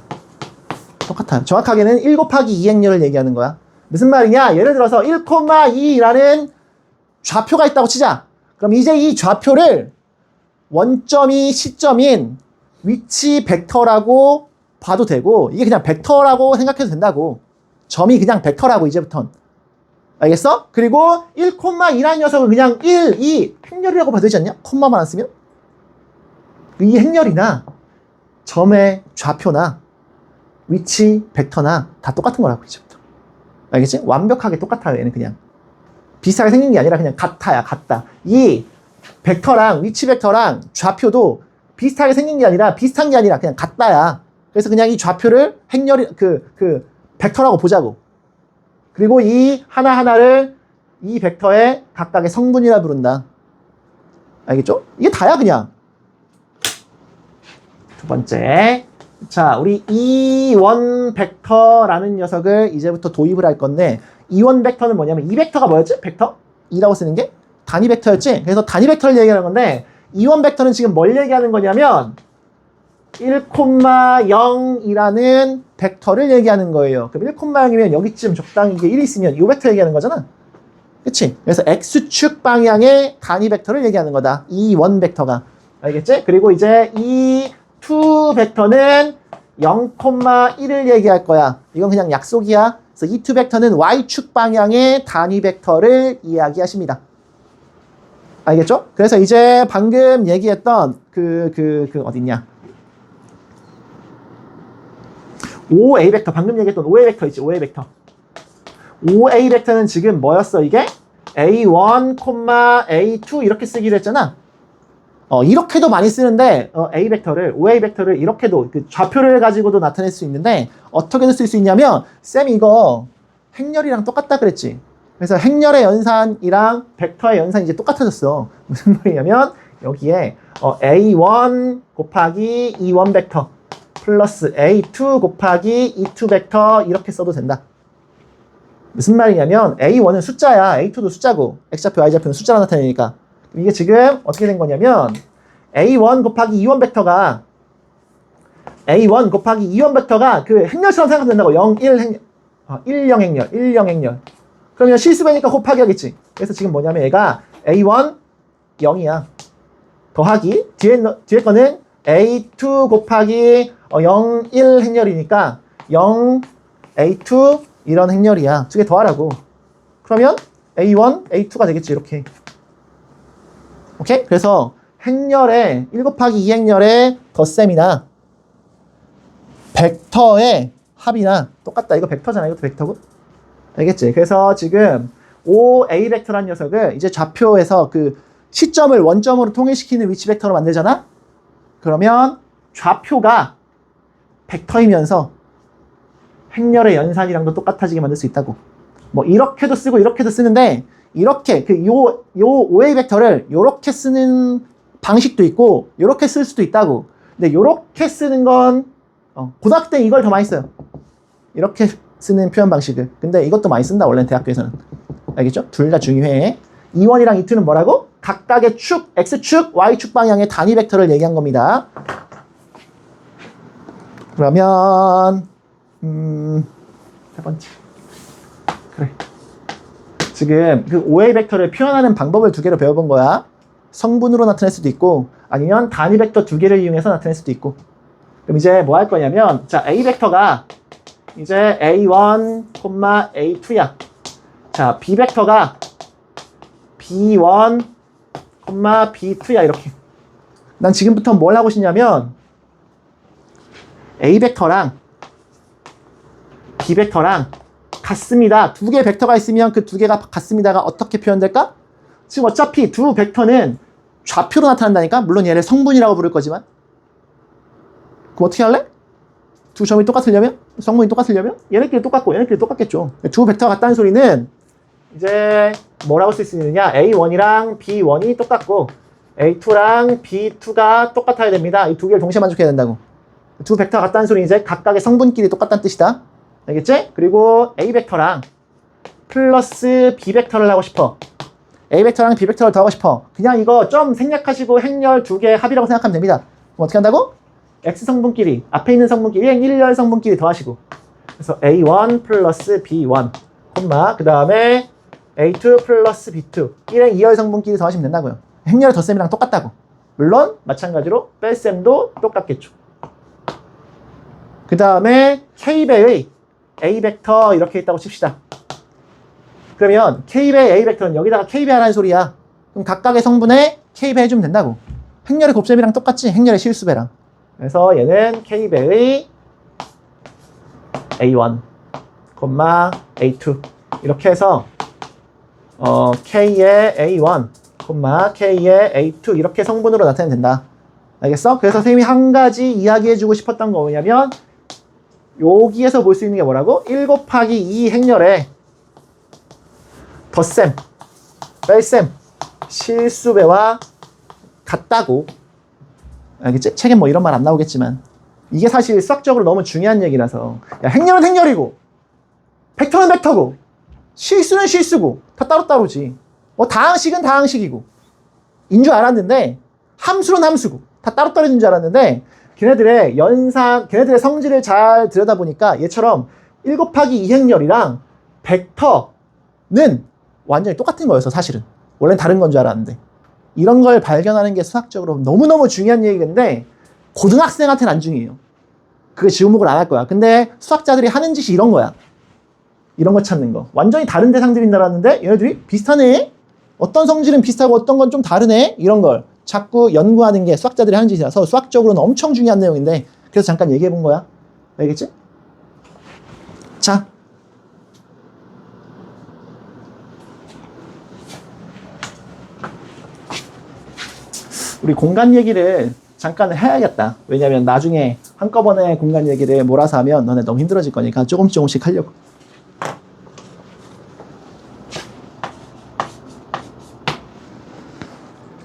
똑같아요. 정확하게는 1 곱하기 2 행렬을 얘기하는 거야. 무슨 말이냐? 예를 들어서 1,2라는 좌표가 있다고 치자. 그럼 이제 이 좌표를 원점이 시점인 위치 벡터라고 봐도 되고, 이게 그냥 벡터라고 생각해도 된다고. 점이 그냥 벡터라고, 이제부턴. 알겠어? 그리고 1,2라는 녀석은 그냥 1, 2 행렬이라고 봐도 되지 않냐? 콤마만 안 쓰면? 이 행렬이나 점의 좌표나 위치 벡터나 다 똑같은 거라고, 이제부터. 알겠지? 완벽하게 똑같아요, 얘는 그냥. 비슷하게 생긴 게 아니라 그냥 같아야, 같다. 이 벡터랑 위치 벡터랑 좌표도 비슷하게 생긴 게 아니라, 비슷한 게 아니라 그냥 같다야. 그래서 그냥 이 좌표를 행렬이, 벡터라고 보자고. 그리고 이 하나하나를 이 벡터의 각각의 성분이라 부른다. 알겠죠? 이게 다야, 그냥. 두 번째. 자, 우리 이원 벡터라는 녀석을 이제부터 도입을 할 건데, 이원 벡터는 뭐냐면, 이 벡터가 뭐였지? 벡터? 2라고 쓰는 게? 단위 벡터였지? 그래서 단위 벡터를 얘기하는 건데, 이원 벡터는 지금 뭘 얘기하는 거냐면, 1,0이라는 벡터를 얘기하는 거예요. 그럼 1,0이면 여기쯤 적당히 이게 1이 있으면 이 벡터 얘기하는 거잖아. 그치? 그래서 X축 방향의 단위 벡터를 얘기하는 거다. 이원 벡터가. 알겠지? 그리고 이제 이 투 벡터는 0,1을 얘기할 거야. 이건 그냥 약속이야. 그래서 이 투 벡터는 Y축 방향의 단위 벡터를 이야기하십니다. 알겠죠? 그래서 이제 방금 얘기했던 어딨냐? OA 벡터, 방금 얘기했던 OA 벡터 있지, OA 벡터. OA 벡터는 지금 뭐였어, 이게? A1, A2 이렇게 쓰기로 했잖아. 이렇게도 많이 쓰는데, A 벡터를, OA 벡터를 이렇게도, 그 좌표를 가지고도 나타낼 수 있는데, 어떻게도 쓸 수 있냐면, 쌤 이거 행렬이랑 똑같다 그랬지. 그래서 행렬의 연산이랑 벡터의 연산이 이제 똑같아졌어. 무슨 말이냐면, 여기에, A1 곱하기 E1 벡터. 플러스 A2 곱하기 E2 벡터 이렇게 써도 된다. 무슨 말이냐면 A1은 숫자야. A2도 숫자고 X좌표, Y좌표는 숫자로 나타내니까. 이게 지금 어떻게 된 거냐면 A1 곱하기 E1 벡터가 A1 곱하기 E1 벡터가 그 행렬처럼 생각하면 된다고. 0, 1 행렬, 1, 0 행렬, 1, 0 행렬. 그러면 실수배니까 곱하기 하겠지. 그래서 지금 뭐냐면 얘가 A1 0이야. 더하기 뒤에 거는 A2 곱하기 0, 1 행렬이니까 0, A2 이런 행렬이야. 두 개 더하라고. 그러면 A1, A2가 되겠지, 이렇게. 오케이? 그래서 행렬의 1 곱하기 2 행렬의 덧셈이나 벡터의 합이나 똑같다. 이거 벡터잖아. 이것도 벡터고. 알겠지? 그래서 지금 OA 벡터라는 녀석을 이제 좌표에서 그 시점을 원점으로 통일시키는 위치 벡터로 만들잖아? 그러면 좌표가 벡터이면서 행렬의 연산이랑도 똑같아지게 만들 수 있다고. 뭐 이렇게도 쓰고 이렇게도 쓰는데, 이렇게 요 OA 벡터를 요렇게 쓰는 방식도 있고 요렇게 쓸 수도 있다고. 근데 요렇게 쓰는 건 고등학교 때 이걸 더 많이 써요. 이렇게 쓰는 표현 방식을. 근데 이것도 많이 쓴다, 원래는 대학교에서는. 알겠죠? 둘 다 중요해. E1이랑 E2는 뭐라고? 각각의 축, X축, Y축 방향의 단위 벡터를 얘기한 겁니다. 그러면 세 번째. 그래. 지금 그 OA 벡터를 표현하는 방법을 두 개로 배워본 거야. 성분으로 나타낼 수도 있고, 아니면 단위 벡터 두 개를 이용해서 나타낼 수도 있고. 그럼 이제 뭐 할 거냐면, 자, A 벡터가 이제 A1, A2야. 자, B 벡터가 B1, B2야. 이렇게. 난 지금부터 뭘 하고 싶냐면 A 벡터랑 B 벡터랑 같습니다. 두 개의 벡터가 있으면 그 두 개가 같습니다가 어떻게 표현될까? 지금 어차피 두 벡터는 좌표로 나타난다니까? 물론 얘를 성분이라고 부를 거지만. 그럼 어떻게 할래? 두 점이 똑같으려면? 성분이 똑같으려면? 얘네끼리 똑같고 얘네끼리 똑같겠죠. 두 벡터가 같다는 소리는 이제 뭐라고 쓸 수 있느냐? A1이랑 B1이 똑같고 A2랑 B2가 똑같아야 됩니다. 이 두 개를 동시에 만족해야 된다고. 두 벡터가 같다는 소리는 이제 각각의 성분끼리 똑같다는 뜻이다. 알겠지? 그리고 A 벡터랑 플러스 B 벡터를 하고 싶어. A 벡터랑 B 벡터를 더하고 싶어. 그냥 이거 좀 생략하시고 행렬 두 개의 합이라고 생각하면 됩니다. 그럼 어떻게 한다고? X 성분끼리, 앞에 있는 성분끼리, 일렬 성분끼리 더하시고. 그래서 A1 플러스 B1, 콤마, 그 다음에 A2 플러스 B2. 1행 2열 성분끼리 더하시면 된다고요. 행렬의 덧셈이랑 똑같다고. 물론 마찬가지로 뺄셈도 똑같겠죠. 그 다음에 K배의 A 벡터 이렇게 있다고 칩시다. 그러면 K배의 A 벡터는 여기다가 K배 하라는 소리야. 그럼 각각의 성분에 K배 해주면 된다고. 행렬의 곱셈이랑 똑같지? 행렬의 실수배랑. 그래서 얘는 K배의 A1, A2 이렇게 해서 K의 A1, K의 A2 이렇게 성분으로 나타내면 된다. 알겠어? 그래서 선생님이 한 가지 이야기해주고 싶었던 거 뭐냐면 여기에서 볼 수 있는 게 뭐라고? 1 곱하기 2 행렬에 덧셈, 뺄셈, 실수배와 같다고. 알겠지? 책엔 뭐 이런 말 안 나오겠지만 이게 사실 수학적으로 너무 중요한 얘기라서 야, 행렬은 행렬이고 벡터는 벡터고 실수는 실수고 다 따로따로지. 다항식은 다항식이고 인 줄 알았는데 함수는 함수고 다 따로따로인 줄 알았는데 걔네들의 성질을 잘 들여다보니까 얘처럼 1 곱하기 2 행렬이랑 벡터는 완전히 똑같은 거였어. 사실은 원래는 다른 건 줄 알았는데 이런 걸 발견하는 게 수학적으로 너무너무 중요한 얘기인데 고등학생한테는 안 중요해요. 그게 지우목을 안 할 거야. 근데 수학자들이 하는 짓이 이런 거야. 이런 거 찾는 거. 완전히 다른 대상들인 줄 알았는데 얘네들이 비슷하네? 어떤 성질은 비슷하고 어떤 건 좀 다르네? 이런 걸 자꾸 연구하는 게 수학자들이 하는 짓이라서 수학적으로는 엄청 중요한 내용인데 그래서 잠깐 얘기해 본 거야. 알겠지? 자. 우리 공간 얘기를 잠깐 해야겠다. 왜냐면 나중에 한꺼번에 공간 얘기를 몰아서 하면 너네 너무 힘들어질 거니까 조금씩 하려고.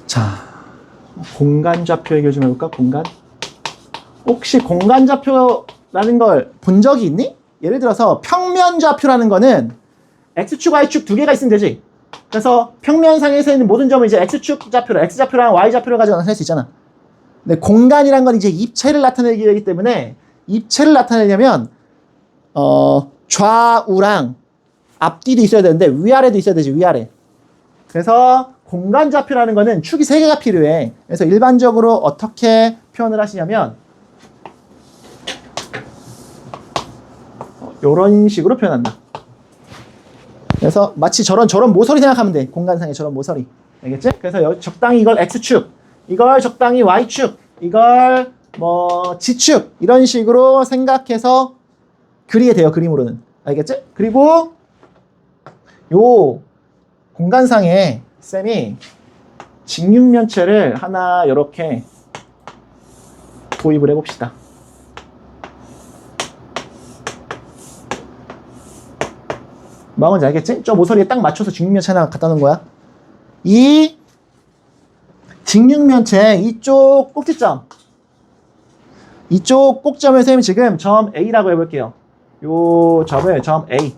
자, 공간 좌표 얘기 좀 해볼까? 공간? 혹시 공간 좌표라는 걸 본 적이 있니? 예를 들어서 평면 좌표라는 거는 X축, Y축 두 개가 있으면 되지. 그래서 평면상에서 있는 모든 점을 이제 X축 좌표로, X좌표랑 Y좌표를 가지고 나타낼 수 있잖아. 근데 공간이란 건 이제 입체를 나타내기 되기 때문에 입체를 나타내려면 좌우랑 앞뒤도 있어야 되는데 위아래도 있어야 되지. 위아래. 그래서 공간 좌표라는 거는 축이 3개가 필요해. 그래서 일반적으로 어떻게 표현을 하시냐면 이런 식으로 표현한다. 그래서 마치 저런 모서리 생각하면 돼. 공간상의 저런 모서리. 알겠지? 그래서 적당히 이걸 X축, 이걸 적당히 Y축, 이걸 뭐 G축 이런 식으로 생각해서 그리게 돼요. 그림으로는. 알겠지? 그리고 요 공간상에 쌤이 직육면체를 하나 이렇게 도입을 해봅시다. 뭔지 알겠지? 저 모서리에 딱 맞춰서 직육면체 하나 갖다 놓은 거야. 이 직육면체 이쪽 꼭지점, 이쪽 꼭점을 선생님이 지금 점 A라고 해볼게요. 요 점을 점 A.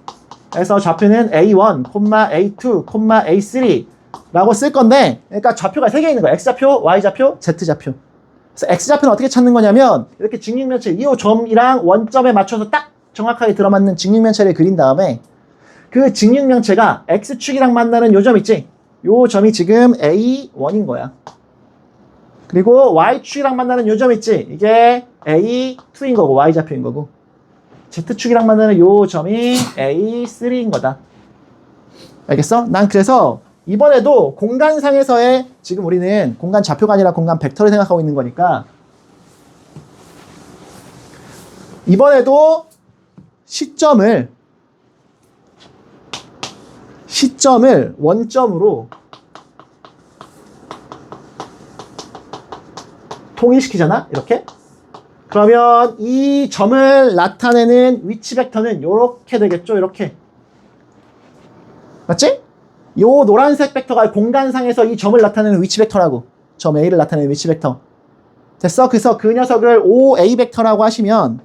그래서 좌표는 A1, A2, A3 라고 쓸 건데, 그러니까 좌표가 3개 있는 거야. X좌표, Y좌표, Z좌표. 그래서 X좌표는 어떻게 찾는 거냐면 이렇게 직육면체 이 점이랑 원점에 맞춰서 딱 정확하게 들어맞는 직육면체를 그린 다음에 그 직육면체가 X축이랑 만나는 요 점 있지? 요 점이 지금 A1인 거야. 그리고 Y축이랑 만나는 요 점 있지? 이게 A2인 거고 Y좌표인 거고. Z축이랑 만나는 요 점이 A3인 거다. 알겠어? 난 그래서 이번에도 공간상에서의 지금 우리는 공간 좌표가 아니라 공간 벡터를 생각하고 있는 거니까 이번에도 시점을 원점으로 통일시키잖아? 이렇게. 그러면 이 점을 나타내는 위치 벡터는 이렇게 되겠죠? 이렇게. 맞지? 요 노란색 벡터가 공간상에서 이 점을 나타내는 위치 벡터라고. 점 A를 나타내는 위치 벡터. 됐어? 그래서 그 녀석을 OA 벡터라고 하시면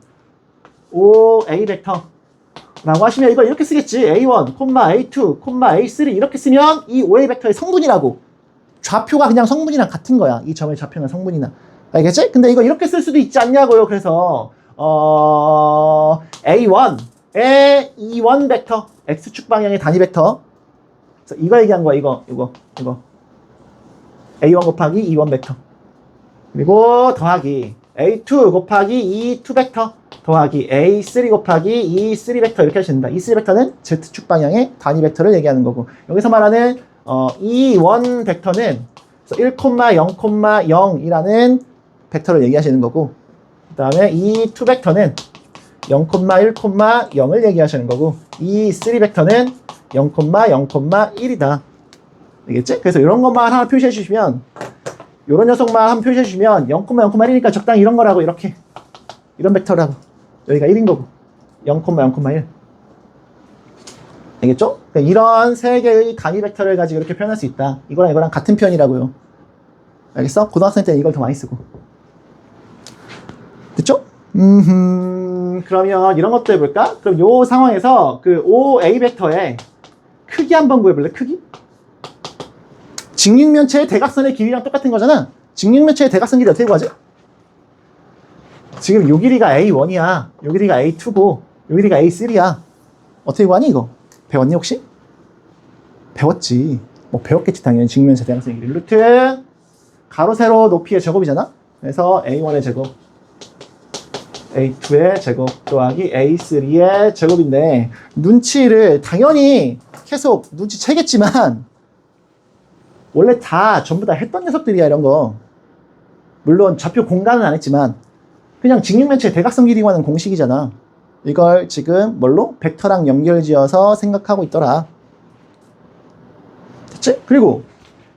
OA 벡터라고 하시면 이걸 이렇게 쓰겠지. A1, A2, A3 이렇게 쓰면 이 OA 벡터의 성분이라고. 좌표가 그냥 성분이랑 같은 거야. 이 점의 좌표는 성분이나. 알겠지? 근데 이거 이렇게 쓸 수도 있지 않냐고요. 그래서 A1의 E1 벡터 X축 방향의 단위 벡터. 그래서 이거 얘기한 거야. 이거 A1 곱하기 E1 벡터. 그리고 더하기 A2 곱하기 E2 벡터 더하기 A3 곱하기 E3 벡터 이렇게 하시면 된다. E3 벡터는 Z축 방향의 단위 벡터를 얘기하는 거고 여기서 말하는 E1 벡터는 1,0,0이라는 벡터를 얘기하시는 거고 그 다음에 E2 벡터는 0,1,0을 얘기하시는 거고 E3 벡터는 0,0,1이다. 알겠지? 그래서 이런 것만 하나 표시해 주시면 이런 녀석만 한번 표시해 주시면 0,0,1이니까 적당히 이런 거라고 이렇게 이런 벡터라고 여기가 1인 거고 0,0,1 알겠죠? 그러니까 이런 세 개의 단위 벡터를 가지고 이렇게 표현할 수 있다. 이거랑 이거랑 같은 표현이라고요. 알겠어? 고등학생 때는 이걸 더 많이 쓰고 됐죠? 그러면 이런 것도 해볼까? 그럼 요 상황에서 그 OA 벡터의 크기 한번 구해볼래? 크기? 직육면체의 대각선의 길이랑 똑같은 거잖아. 직육면체의 대각선 길이 어떻게 구하지? 지금 요 길이가 A1이야. 요 길이가 A2고 요 길이가 A3야. 어떻게 구하니 이거? 배웠니 혹시? 배웠지. 뭐 배웠겠지 당연히. 직육면체 대각선의 길이. 루트 가로 세로 높이의 제곱이잖아. 그래서 A1의 제곱 A2의 제곱 더하기 A3의 제곱인데 눈치를 당연히 계속 눈치채겠지만 원래 다 전부 다 했던 녀석들이야 이런 거. 물론 좌표 공간은 안 했지만 그냥 직육면체 대각선 길이 구하는 공식이잖아. 이걸 지금 뭘로? 벡터랑 연결지어서 생각하고 있더라. 됐지? 그리고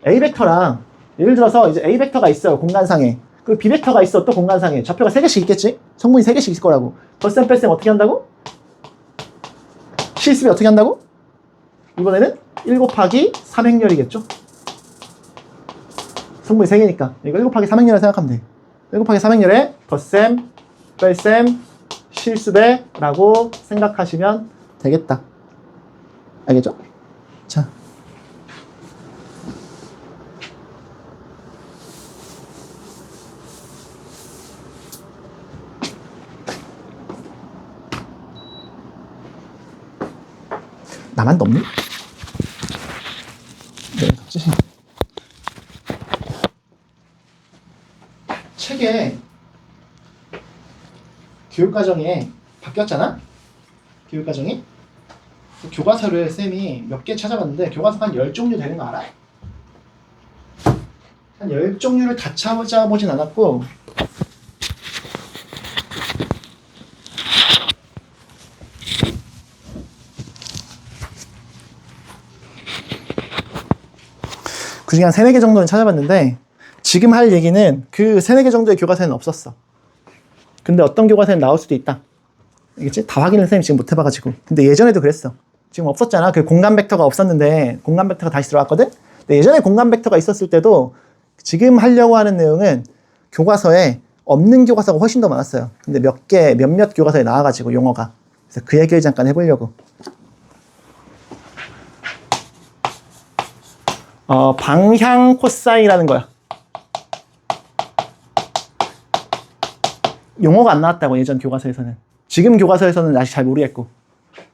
A 벡터랑 예를 들어서 이제 A 벡터가 있어요 공간상에. 그리고 B 벡터가 있어 또 공간상에. 좌표가 3개씩 있겠지? 성분이 3개씩 있을 거라고. 덧셈 뺄셈 어떻게 한다고? 실습이 어떻게 한다고? 이번에는 1 곱하기 3행렬이겠죠? 성분이 3개니까 이거 1 곱하기 3행렬을 생각하면 돼. 1 곱하기 3행렬에 덧셈, 뺄셈, 실수배 라고 생각하시면 되겠다. 알겠죠? 자. 나만 덥니? 네, 덥지. 책에 교육과정에 바뀌었잖아? 교육과정이? 교과서를 쌤이 몇 개 찾아봤는데 교과서가 한 10종류 되는 거 알아? 한 10종류를 다 찾아보진 않았고 그 중에 한 3, 4개 정도는 찾아봤는데 지금 할 얘기는 그 3, 4개 정도의 교과서에는 없었어. 근데 어떤 교과서에는 나올 수도 있다. 알겠지? 다 확인을 쌤이 지금 못 해봐가지고. 근데 예전에도 그랬어. 지금 없었잖아. 그 공간 벡터가 없었는데 공간 벡터가 다시 들어왔거든? 근데 예전에 공간 벡터가 있었을 때도 지금 하려고 하는 내용은 교과서에 없는 교과서가 훨씬 더 많았어요. 근데 몇몇 교과서에 나와가지고 용어가. 그래서 그 얘기를 잠깐 해보려고. 방향 코사인이라는 거야. 용어가 안 나왔다고 예전 교과서에서는. 지금 교과서에서는 아직 잘 모르겠고.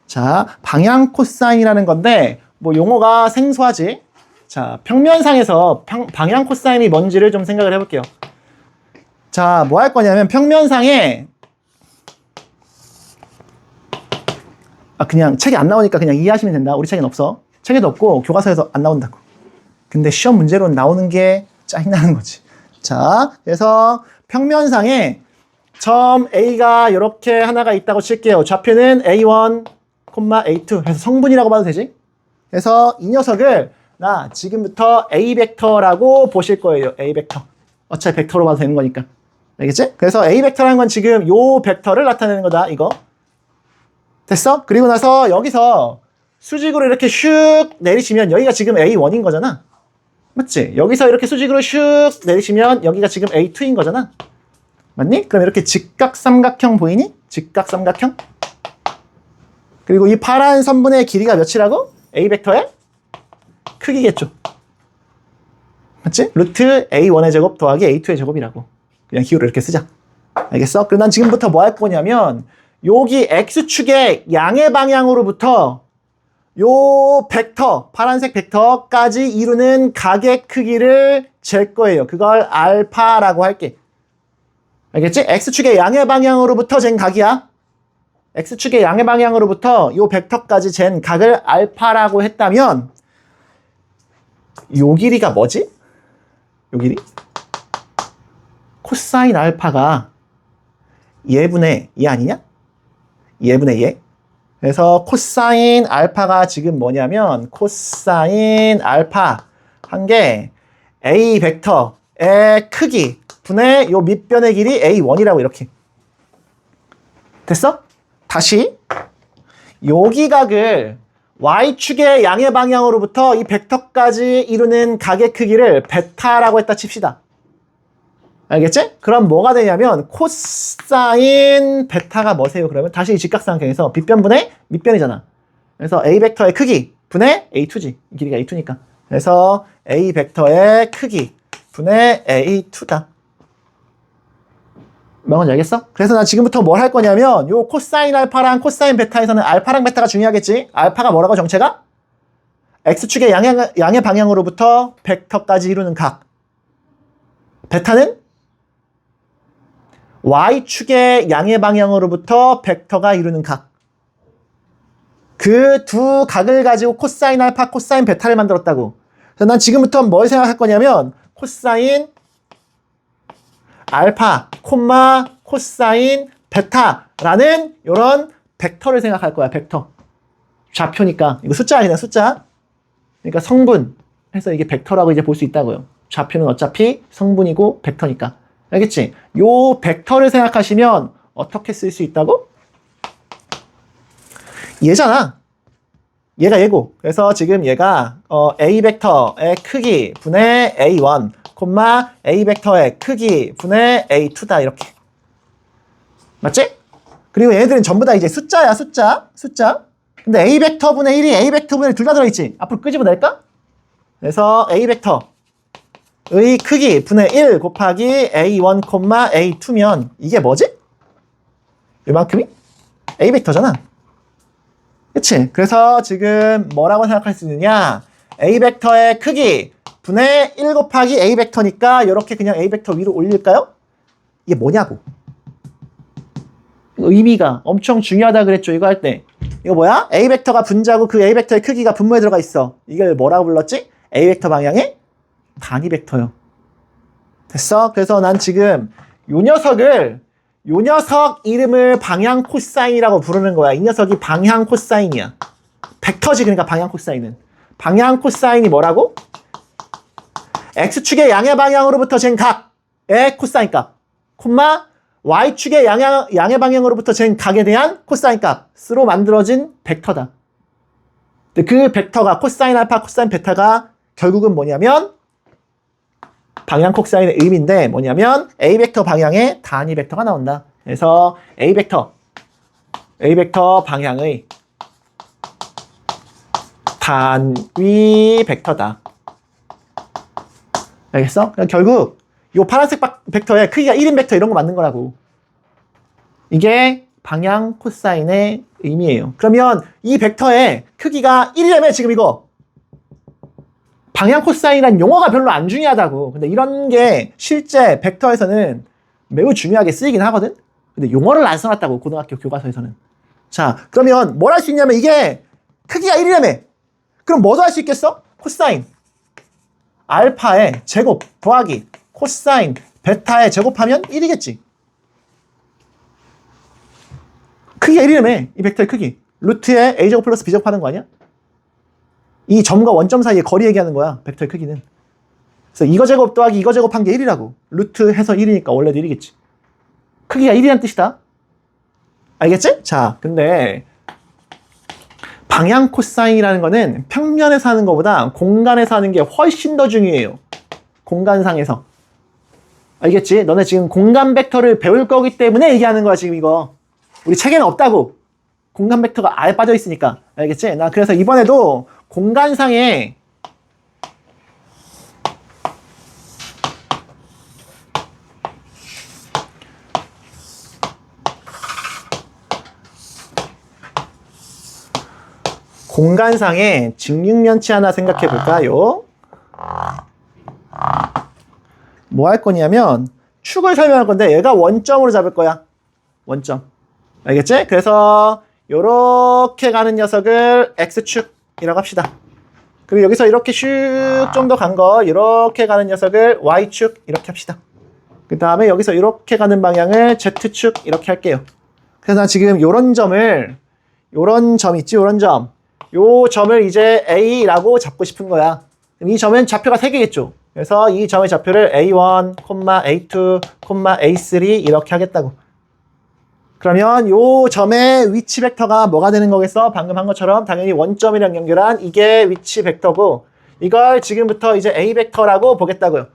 자, 방향 코사인이라는 건데 뭐 용어가 생소하지. 자, 평면상에서 방향 코사인이 뭔지를 좀 생각을 해볼게요. 자, 뭐 할 거냐면 평면상에 그냥 책에 안 나오니까 그냥 이해하시면 된다. 우리 책엔 없어. 책에도 없고 교과서에서 안 나온다고. 근데 시험 문제로 나오는 게 짜증나는 거지. 자, 그래서 평면상에 점 A가 이렇게 하나가 있다고 칠게요. 좌표는 A1, A2 해서 성분이라고 봐도 되지? 그래서 이 녀석을 나 지금부터 A 벡터라고 보실 거예요. A 벡터. 어차피 벡터로 봐도 되는 거니까. 알겠지? 그래서 A 벡터라는 건 지금 요 벡터를 나타내는 거다. 이거. 됐어? 그리고 나서 여기서 수직으로 이렇게 슉 내리시면 여기가 지금 A1인 거잖아. 맞지? 여기서 이렇게 수직으로 슉 내리시면 여기가 지금 A2인 거잖아. 맞니? 그럼 이렇게 직각삼각형 보이니? 직각삼각형? 그리고 이 파란 선분의 길이가 몇이라고? A 벡터의 크기겠죠. 맞지? 루트 A1의 제곱 더하기 A2의 제곱이라고. 그냥 기호를 이렇게 쓰자. 알겠어? 그럼 난 지금부터 뭐 할 거냐면 여기 X축의 양의 방향으로부터 요 벡터, 파란색 벡터까지 이루는 각의 크기를 잴 거예요. 그걸 알파라고 할게. 알겠지? X축의 양의 방향으로부터 잰 각이야. X축의 양의 방향으로부터 요 벡터까지 잰 각을 알파라고 했다면 요 길이가 뭐지? 요 길이? 코사인 알파가 얘분의 얘 아니냐? 얘분의 얘. 그래서 코사인 알파가 지금 뭐냐면 코사인 알파 한 게 A 벡터의 크기 분의 요 밑변의 길이 A1이라고 이렇게. 됐어? 다시 여기 각을 Y축의 양의 방향으로부터 이 벡터까지 이루는 각의 크기를 베타라고 했다 칩시다. 알겠지? 그럼 뭐가 되냐면 코사인 베타가 뭐세요? 그러면 다시 이 직각삼각형에서 빗변분의 밑변이잖아. 그래서 A 벡터의 크기 분의 A2지. 길이가 A2니까. 그래서 A 벡터의 크기 분의 A2다. 뭔지 알겠어? 그래서 난 지금부터 뭘 할 거냐면 요 코사인 알파랑 코사인 베타에서는 알파랑 베타가 중요하겠지? 알파가 뭐라고 정체가? X축의 양의 방향으로부터 벡터까지 이루는 각. 베타는 Y축의 양의 방향으로부터 벡터가 이루는 각. 그 두 각을 가지고 코사인 알파, 코사인 베타를 만들었다고. 그래서 난 지금부터 뭘 생각할 거냐면 코사인 알파, 코사인 베타라는 이런 벡터를 생각할 거야. 벡터. 좌표니까. 이거 숫자야, 그냥 숫자. 그러니까 성분 해서 이게 벡터라고 이제 볼 수 있다고요. 좌표는 어차피 성분이고 벡터니까. 알겠지? 요 벡터를 생각하시면 어떻게 쓸 수 있다고? 얘잖아. 얘가 얘고. 그래서 지금 얘가 A 벡터의 크기 분의 A1, A 벡터의 크기 분의 A2다. 이렇게. 맞지? 그리고 얘네들은 전부 다 이제 숫자야, 숫자. 근데 A 벡터분의 1이 A 벡터분의 1 둘 다 들어있지? 앞으로 끄집어낼까? 그래서 A 벡터의 크기 분의 1 곱하기 A1, A2면 이게 뭐지? 이만큼이? A 벡터잖아. 그치? 그래서 지금 뭐라고 생각할 수 있느냐? A 벡터의 크기 분의 1 곱하기 A 벡터니까 이렇게 그냥 A 벡터 위로 올릴까요? 이게 뭐냐고. 의미가 엄청 중요하다 그랬죠, 이거 할 때. 이거 뭐야? A 벡터가 분자고 그 A 벡터의 크기가 분모에 들어가 있어. 이걸 뭐라고 불렀지? A 벡터 방향의 단위 벡터요. 됐어? 그래서 난 지금 요 녀석 이름을 방향 코사인이라고 부르는 거야. 이 녀석이 방향 코사인이야. 벡터지, 그러니까 방향 코사인은. 방향 코사인이 뭐라고? X축의 양의 방향으로부터 잰 각의 코사인 값, Y축의 양의 방향으로부터 잰 각에 대한 코사인 값으로 만들어진 벡터다. 근데 그 벡터가 코사인 알파, 코사인 베타가 결국은 뭐냐면 방향 코사인의 의미인데 뭐냐면 A 벡터 방향의 단위 벡터가 나온다. 그래서 A 벡터 방향의 단위 벡터다. 알겠어? 그러니까 결국 이 파란색 벡터의 크기가 1인 벡터 이런 거 맞는 거라고. 이게 방향 코사인의 의미예요. 그러면 이 벡터의 크기가 1이라면 지금 이거 방향 코사인이라는 용어가 별로 안 중요하다고. 근데 이런 게 실제 벡터에서는 매우 중요하게 쓰이긴 하거든. 근데 용어를 안 써놨다고, 고등학교 교과서에서는. 자, 그러면 뭘 할 수 있냐면 이게 크기가 1이라며. 그럼 뭐도 할 수 있겠어? 코사인 알파의 제곱 더하기 코사인 베타의 제곱하면 1이겠지. 크기가 1이라며. 이 벡터의 크기. 루트에 a제곱 플러스 b제곱 하는 거 아니야? 이 점과 원점 사이의 거리 얘기하는 거야. 벡터의 크기는. 그래서 이거 제곱 더하기 이거 제곱한 게 1이라고. 루트 해서 1이니까 원래도 1이겠지. 크기가 1이라는 뜻이다. 알겠지? 자, 근데 방향 코사인이라는 거는 평면에서 하는 것보다 공간에서 하는 게 훨씬 더 중요해요. 공간상에서. 알겠지? 너네 지금 공간 벡터를 배울 거기 때문에 얘기하는 거야, 지금 이거. 우리 책에는 없다고. 공간 벡터가 아예 빠져 있으니까. 알겠지? 나 그래서 이번에도 공간상에 직육면체 하나 생각해 볼까요? 뭐 할 거냐면 축을 설명할 건데 얘가 원점으로 잡을 거야. 원점. 알겠지? 그래서 요렇게 가는 녀석을 X축이라고 합시다. 그리고 여기서 이렇게 슉 좀 더 간 거 이렇게 가는 녀석을 Y축 이렇게 합시다. 그 다음에 여기서 이렇게 가는 방향을 Z축 이렇게 할게요. 그래서 난 지금 요런 점을 요런 점 있지? 요런 점. 요 점을 이제 A라고 잡고 싶은 거야. 이 점은 좌표가 3개겠죠. 그래서 이 점의 좌표를 A1, A2, A3 이렇게 하겠다고. 그러면 요 점의 위치 벡터가 뭐가 되는 거겠어? 방금 한 것처럼 당연히 원점이랑 연결한 이게 위치 벡터고 이걸 지금부터 이제 A 벡터라고 보겠다고요.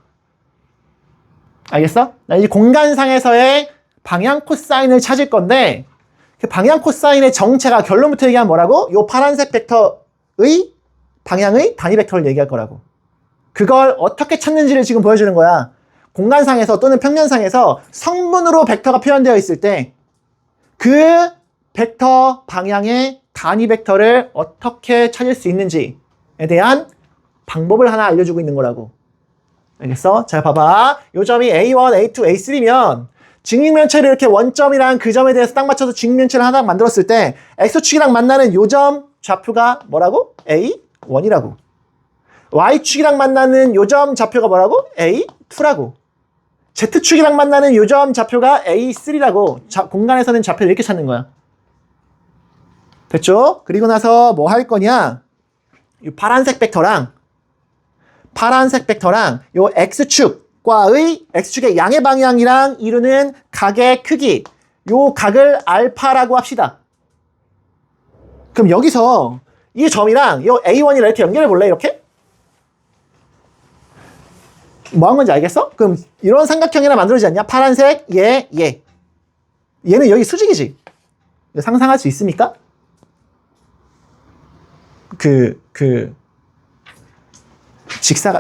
알겠어? 나 이제 공간상에서의 방향 코사인을 찾을 건데 그 방향 코사인의 정체가 결론부터 얘기하면 뭐라고? 요 파란색 벡터의 방향의 단위 벡터를 얘기할 거라고. 그걸 어떻게 찾는지를 지금 보여주는 거야. 공간상에서 또는 평면상에서 성분으로 벡터가 표현되어 있을 때 그 벡터 방향의 단위 벡터를 어떻게 찾을 수 있는지에 대한 방법을 하나 알려주고 있는 거라고. 알겠어? 자, 봐봐. 요 점이 A1, A2, A3면 직육면체를 이렇게 원점이랑 그 점에 대해서 딱 맞춰서 직육면체를 하나 만들었을 때 X축이랑 만나는 요 점 좌표가 뭐라고? A1이라고. Y축이랑 만나는 요 점 좌표가 뭐라고? A2라고. Z축이랑 만나는 요 점 좌표가 A3라고. 공간에서는 좌표를 이렇게 찾는 거야. 됐죠? 그리고 나서 뭐 할 거냐? 이 파란색 벡터랑 요 X축과의 X축의 양의 방향이랑 이루는 각의 크기, 요 각을 알파라고 합시다. 그럼 여기서 이 점이랑 요 A1이랑 이렇게 연결해 볼래? 이렇게? 뭐 한 건지 알겠어? 그럼 이런 삼각형이나 만들어지지 않냐? 파란색, 얘. 얘는 여기 수직이지? 상상할 수 있습니까?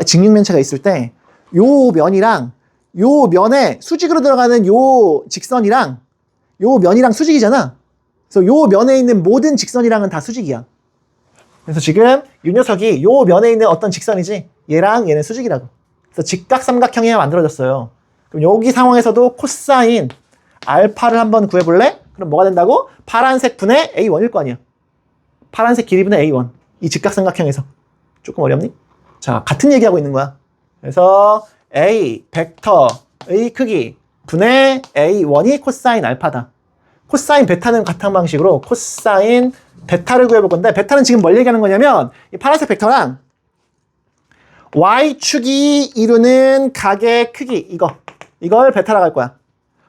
직육면체가 있을 때 요 면이랑 요 면에 수직으로 들어가는 요 직선이랑 요 면이랑 수직이잖아. 그래서 요 면에 있는 모든 직선이랑은 다 수직이야. 그래서 지금 이 녀석이 요 면에 있는 어떤 직선이지 얘랑 얘는 수직이라고. 그래서 직각삼각형이 만들어졌어요. 그럼 여기 상황에서도 코사인 알파를 한번 구해볼래? 그럼 뭐가 된다고? 파란색 분의 A1일 거 아니야. 파란색 길이 분의 A1. 이 직각삼각형에서. 조금 어렵니? 자, 같은 얘기하고 있는 거야. 그래서 A 벡터의 크기 분의 A1이 코사인 알파다. 코사인 베타는 같은 방식으로 코사인 베타를 구해볼 건데 베타는 지금 뭘 얘기하는 거냐면 이 파란색 벡터랑 Y축이 이루는 각의 크기 이걸 베타라고 할 거야.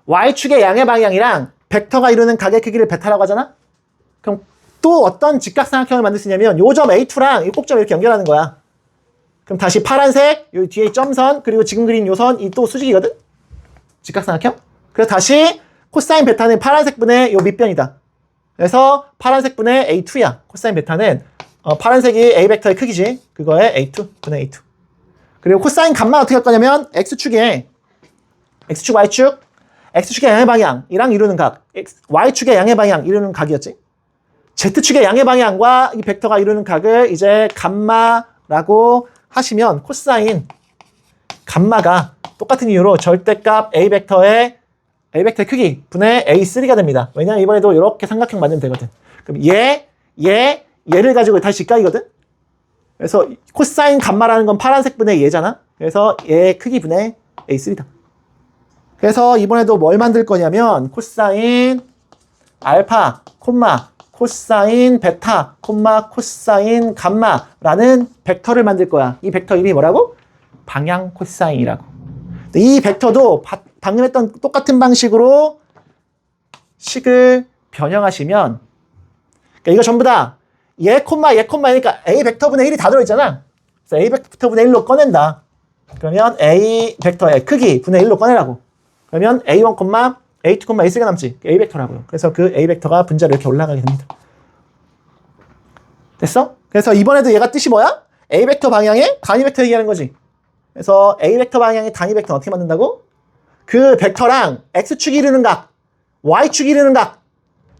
Y축의 양의 방향이랑 벡터가 이루는 각의 크기를 베타라고 하잖아? 그럼 또 어떤 직각삼각형을 만들 수 있냐면 요 점 A2랑 이 꼭점 이렇게 연결하는 거야. 그럼 다시 파란색, 요 뒤에 점선, 그리고 지금 그린 요 선, 이 또 수직이거든? 직각삼각형? 그래서 다시 코사인 베타는 파란색 분의 요 밑변이다. 그래서 파란색 분의 A2야. 코사인 베타는 파란색이 A 벡터의 크기지. 그거의 A2 분의 A2. 그리고 코사인 값만 어떻게 할 거냐면 X축, Y축, X축의 양의 방향이랑 이루는 각, Y축의 양의 방향 이루는 각이었지. Z축의 양의 방향과 이 벡터가 이루는 각을 이제 감마라고 하시면 코사인 감마가 똑같은 이유로 절대값 A 벡터의 A 벡터의 크기 분의 A3가 됩니다. 왜냐면 이번에도 이렇게 삼각형 만들면 되거든. 그럼 얘를 가지고 다시 직각이거든. 그래서 코사인 감마라는 건 파란색 분의 얘잖아. 그래서 얘 크기 분의 A3다. 그래서 이번에도 뭘 만들 거냐면 코사인 알파, 콤마, 코사인 베타, 콤마, 코사인 감마라는 벡터를 만들 거야. 이 벡터 이름이 뭐라고? 방향 코사인이라고. 이 벡터도 방금 했던 똑같은 방식으로 식을 변형하시면, 그러니까 이거 전부 다 얘 콤마니까 A 벡터분의 1이 다 들어있잖아. 그래서 A 벡터분의 1로 꺼낸다. 그러면 A 벡터의 크기 분의 1로 꺼내라고. 그러면 A1, A2, A3가 남지. A 벡터라고요. 그래서 그 A 벡터가 분자로 이렇게 올라가게 됩니다. 됐어? 그래서 이번에도 얘가 뜻이 뭐야? A 벡터 방향의 단위 벡터 얘기하는 거지. 그래서 A 벡터 방향의 단위 벡터 어떻게 만든다고? 그 벡터랑 X축이 이루는 각, Y축이 이루는 각,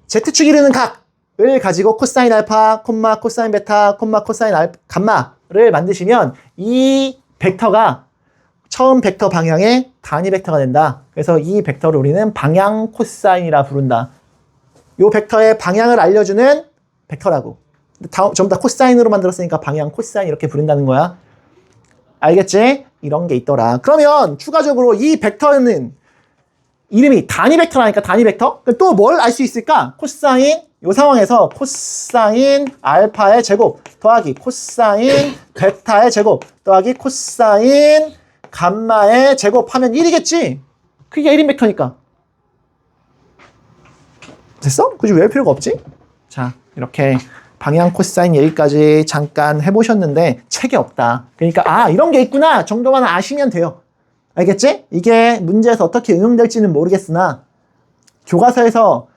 Z축이 이루는 각을 가지고 코사인 알파, 콤마, 코사인 베타, 콤마, 코사인 감마를 만드시면 이 벡터가 처음 벡터 방향의 단위 벡터가 된다. 그래서 이 벡터를 우리는 방향 코사인이라 부른다. 이 벡터의 방향을 알려주는 벡터라고. 전부 다 코사인으로 만들었으니까 방향 코사인 이렇게 부른다는 거야. 알겠지? 이런 게 있더라. 그러면 추가적으로 이 벡터는 이름이 단위 벡터라니까 단위 벡터? 또 뭘 알 수 있을까? 코사인, 이 상황에서 코사인 알파의 제곱 더하기 코사인 베타의 제곱 더하기 코사인 감마의 제곱하면 1이겠지? 그게 1인 벡터니까. 됐어? 굳이 외울 필요가 없지? 자, 이렇게 방향 코사인 얘기까지 잠깐 해보셨는데 책이 없다. 그러니까 이런 게 있구나 정도만 아시면 돼요. 알겠지? 이게 문제에서 어떻게 응용될지는 모르겠으나 교과서에서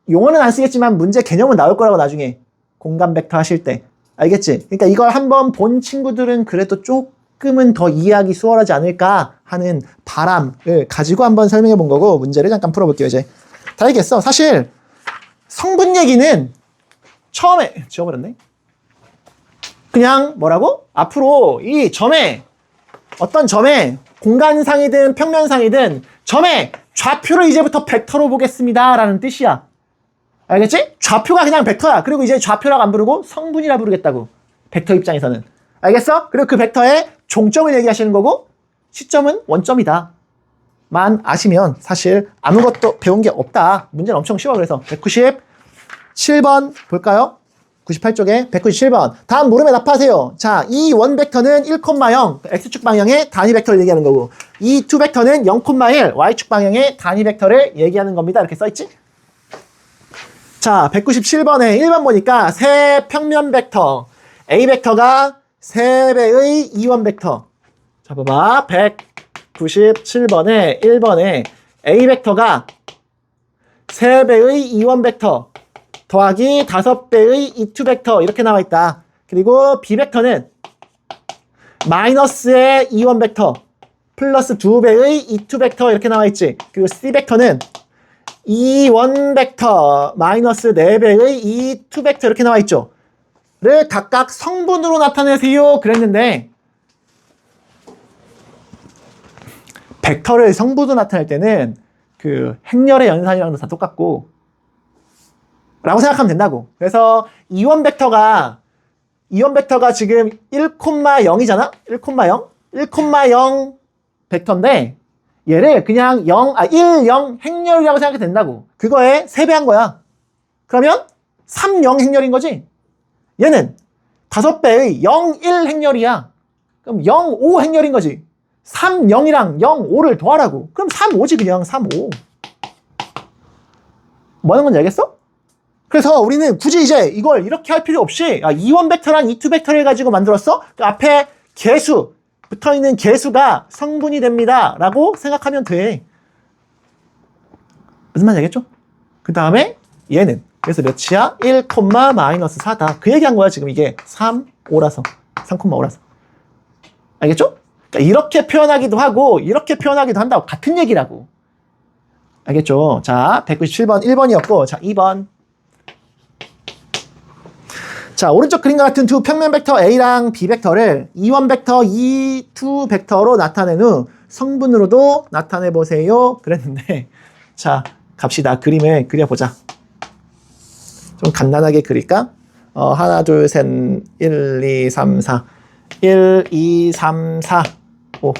용어는 안 쓰겠지만 문제 개념은 나올 거라고 나중에 공간 벡터 하실 때. 알겠지? 그러니까 이걸 한번 본 친구들은 그래도 조금은 더 이해하기 수월하지 않을까 하는 바람을 가지고 한번 설명해 본 거고 문제를 잠깐 풀어볼게요. 이제 다 알겠어. 사실 성분 얘기는 처음에 지워버렸네. 그냥 뭐라고? 앞으로 이 점에 어떤 점에 공간상이든 평면상이든 점에 좌표를 이제부터 벡터로 보겠습니다 라는 뜻이야. 알겠지? 좌표가 그냥 벡터야. 그리고 이제 좌표라고 안 부르고 성분이라 부르겠다고. 벡터 입장에서는. 알겠어? 그리고 그 벡터의 종점을 얘기하시는 거고 시점은 원점이다. 만 아시면 사실 아무것도 배운 게 없다. 문제는 엄청 쉬워. 그래서 197번 볼까요? 98쪽에 197번. 다음 물음에 답하세요. 자, 이 원 벡터는 1,0 X축 방향의 단위 벡터를 얘기하는 거고 이 투 벡터는 0,1 Y축 방향의 단위 벡터를 얘기하는 겁니다. 이렇게 써있지? 자, 197번에 1번 보니까 세 평면 벡터 A 벡터가 3배의 2원 벡터. 자, 봐봐. 197번에 1번에 A 벡터가 3배의 2원 벡터 더하기 5배의 2투 벡터 이렇게 나와 있다. 그리고 B 벡터는 마이너스의 2원 벡터 플러스 2배의 2투 벡터 이렇게 나와 있지. 그리고 C 벡터는 2원 벡터 마이너스 4배의 2투 벡터 이렇게 나와 있죠. 를 각각 성분으로 나타내세요 그랬는데 벡터를 성분으로 나타낼 때는 그 행렬의 연산이랑도 다 똑같고 라고 생각하면 된다고. 그래서 이원 벡터가 지금 1,0이잖아? 1,0 벡터인데 얘를 그냥 1, 0 행렬이라고 생각해도 된다고. 그거에 3배한 거야. 그러면 3, 0 행렬인 거지. 얘는 5배의 0, 1 행렬이야. 그럼 0, 5 행렬인 거지. 3, 0이랑 0, 5를 더하라고. 그럼 3, 5지 그냥 3, 5. 뭐 하는 건지 알겠어? 그래서 우리는 굳이 이제 이걸 이렇게 할 필요 없이 2원 벡터랑 2투 벡터를 가지고 만들었어? 그 앞에 개수, 붙어있는 개수가 성분이 됩니다. 라고 생각하면 돼. 무슨 말인지 알겠죠? 그 다음에 얘는 그래서 몇이야? 1, 마이너스 4다. 그 얘기한 거야 지금 이게 3, 5라서 3,5라서. 알겠죠? 그러니까 이렇게 표현하기도 하고 이렇게 표현하기도 한다고. 같은 얘기라고. 알겠죠? 자, 197번 1번이었고 자 2번. 자, 오른쪽 그림과 같은 두 평면 벡터 A랑 B 벡터를 2원 벡터, 2투 벡터로 나타낸 후 성분으로도 나타내보세요. 그랬는데 자, 갑시다. 그림을 그려보자. 좀 간단하게 그릴까? 하나, 둘, 셋, 1, 2, 3, 4. 1, 2, 3, 4, 5.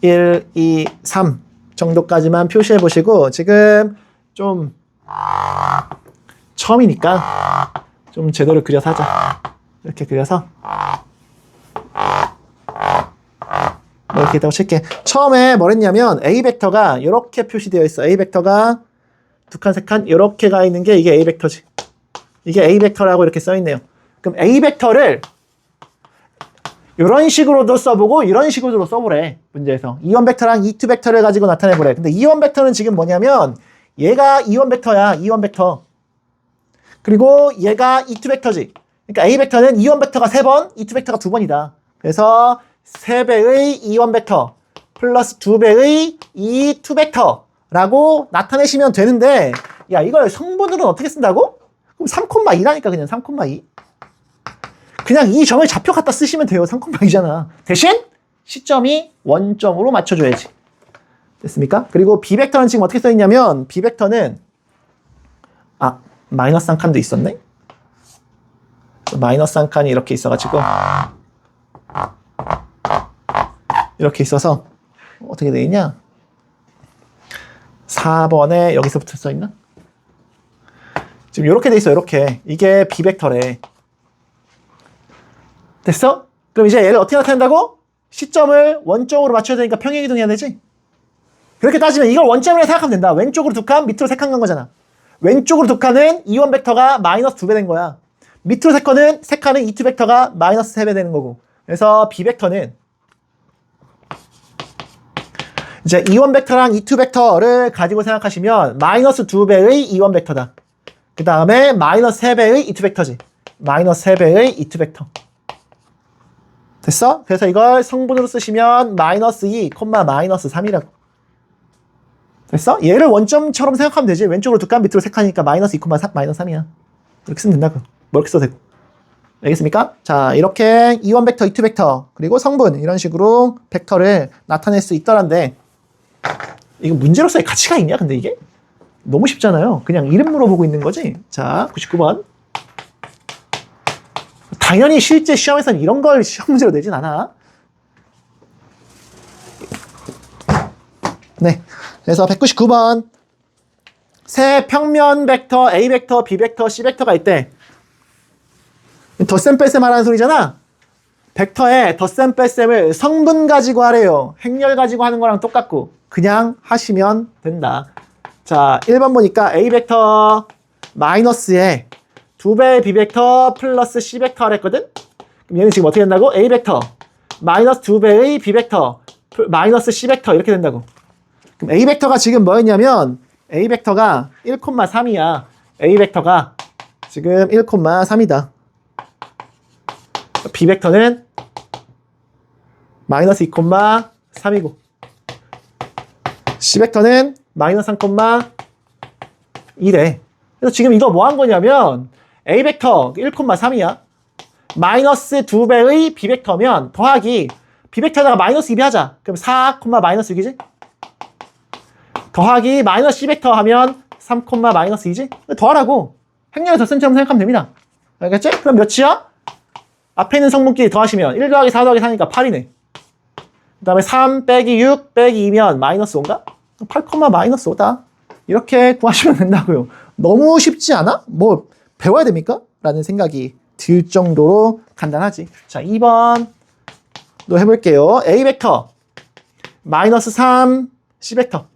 1, 2, 3 정도까지만 표시해 보시고, 지금 좀 처음이니까 좀 제대로 그려서 하자. 이렇게 그려서 이렇게 있다고 칠게. 처음에 뭘 했냐면 A 벡터가 이렇게 표시되어 있어. A 벡터가 두 칸, 세 칸 이렇게 가 있는 게 이게 A 벡터지. 이게 A 벡터라고 이렇게 써 있네요. 그럼 A 벡터를 이런 식으로도 써보고 이런 식으로도 써보래. 문제에서 이원 벡터랑 E2 벡터를 가지고 나타내보래. 근데 이원 벡터는 지금 뭐냐면 얘가 이원 벡터야. 이원 벡터. 그리고 얘가 E2 벡터지. 그러니까 A 벡터는 이원 벡터가 3번, E2 벡터가 2번이다. 그래서 3배의 이원 벡터 플러스 2배의 E2 벡터라고 나타내시면 되는데, 야, 이걸 성분으로는 어떻게 쓴다고? 그럼 3,2라니까 그냥 3,2. 그냥 이 점을 좌표 갖다 쓰시면 돼요. 3,2잖아. 대신 시점이 원점으로 맞춰줘야지. 됐습니까? 그리고 B 벡터는 지금 어떻게 써있냐면, B 벡터는 마이너스 한 칸도 있었네? 마이너스 한 칸이 이렇게 있어가지고 이렇게 있어서 어떻게 돼 있냐? 4번에 여기서부터 써있나? 지금 이렇게 돼 있어. 이렇게. 이게 B 벡터래. 됐어? 그럼 이제 얘를 어떻게 나타낸다고? 시점을 원점으로 맞춰야 되니까 평행이동해야 되지? 그렇게 따지면 이걸 원점이라고 생각하면 된다. 왼쪽으로 2칸, 밑으로 3칸 간 거잖아. 왼쪽으로 2칸은 이원 벡터가 마이너스 2배 된 거야. 밑으로 3칸은 E2 벡터가 마이너스 3배 되는 거고. 그래서 B 벡터는 이제 이원 벡터랑 E2 벡터를 가지고 생각하시면 마이너스 2배의 이원 벡터다. 그 다음에 마이너스 3배의 E2 벡터지. 마이너스 3배의 E2 벡터. 됐어? 그래서 이걸 성분으로 쓰시면 마이너스 2, 마이너스 3이라고. 됐어? 얘를 원점처럼 생각하면 되지. 왼쪽으로 2칸, 밑으로 3칸이니까 마이너스 2, 마이너스 3이야. 이렇게 쓰면 된다고. 뭐 이렇게 써도 되고. 알겠습니까? 자, 이렇게 이원 벡터, E2 벡터, 그리고 성분, 이런 식으로 벡터를 나타낼 수 있더란데, 이거 문제로서의 가치가 있냐, 근데 이게? 너무 쉽잖아요. 그냥 이름 물어보고 있는 거지. 자, 99번. 당연히 실제 시험에서는 이런 걸 시험 문제로 내진 않아. 네. 그래서 199번. 세 평면 벡터 A 벡터, B 벡터, C 벡터가 있대. 덧셈 뺄셈 하라는 소리잖아. 벡터에 덧셈 뺄셈을 성분 가지고 하래요. 행렬 가지고 하는 거랑 똑같고 그냥 하시면 된다. 자, 1번 보니까 A 벡터 마이너스에 2배의 B 벡터 플러스 C 벡터 하랬거든? 그럼 얘는 지금 어떻게 된다고? A 벡터 마이너스 2배의 B 벡터 마이너스 C 벡터 이렇게 된다고. 그럼 A 벡터가 지금 뭐였냐면 A 벡터가 1,3이야. A 벡터가 지금 1,3이다. B 벡터는 마이너스 2,3이고 C 벡터는 마이너스 3,2래. 그래서 지금 이거 뭐 한 거냐면 A 벡터 1,3이야. 마이너스 2배의 B 벡터면 더하기 B 벡터에다가 마이너스 2배 하자. 그럼 4, 마이너스 6이지? 더하기 마이너스 C 벡터 하면 3, 마이너스 2지? 더하라고. 행렬의 덧셈처럼 생각하면 됩니다. 알겠지? 그럼 몇이야? 앞에 있는 성분끼리 더하시면 1 더하기 4 더하기 4니까 8이네. 그 다음에 3 빼기 6 빼기 2면 마이너스 5인가? 8, 마이너스 5다. 이렇게 구하시면 된다고요. 너무 쉽지 않아? 뭐 배워야 됩니까? 라는 생각이 들 정도로 간단하지. 자, 2번도 해볼게요. A 벡터 마이너스 3 C 벡터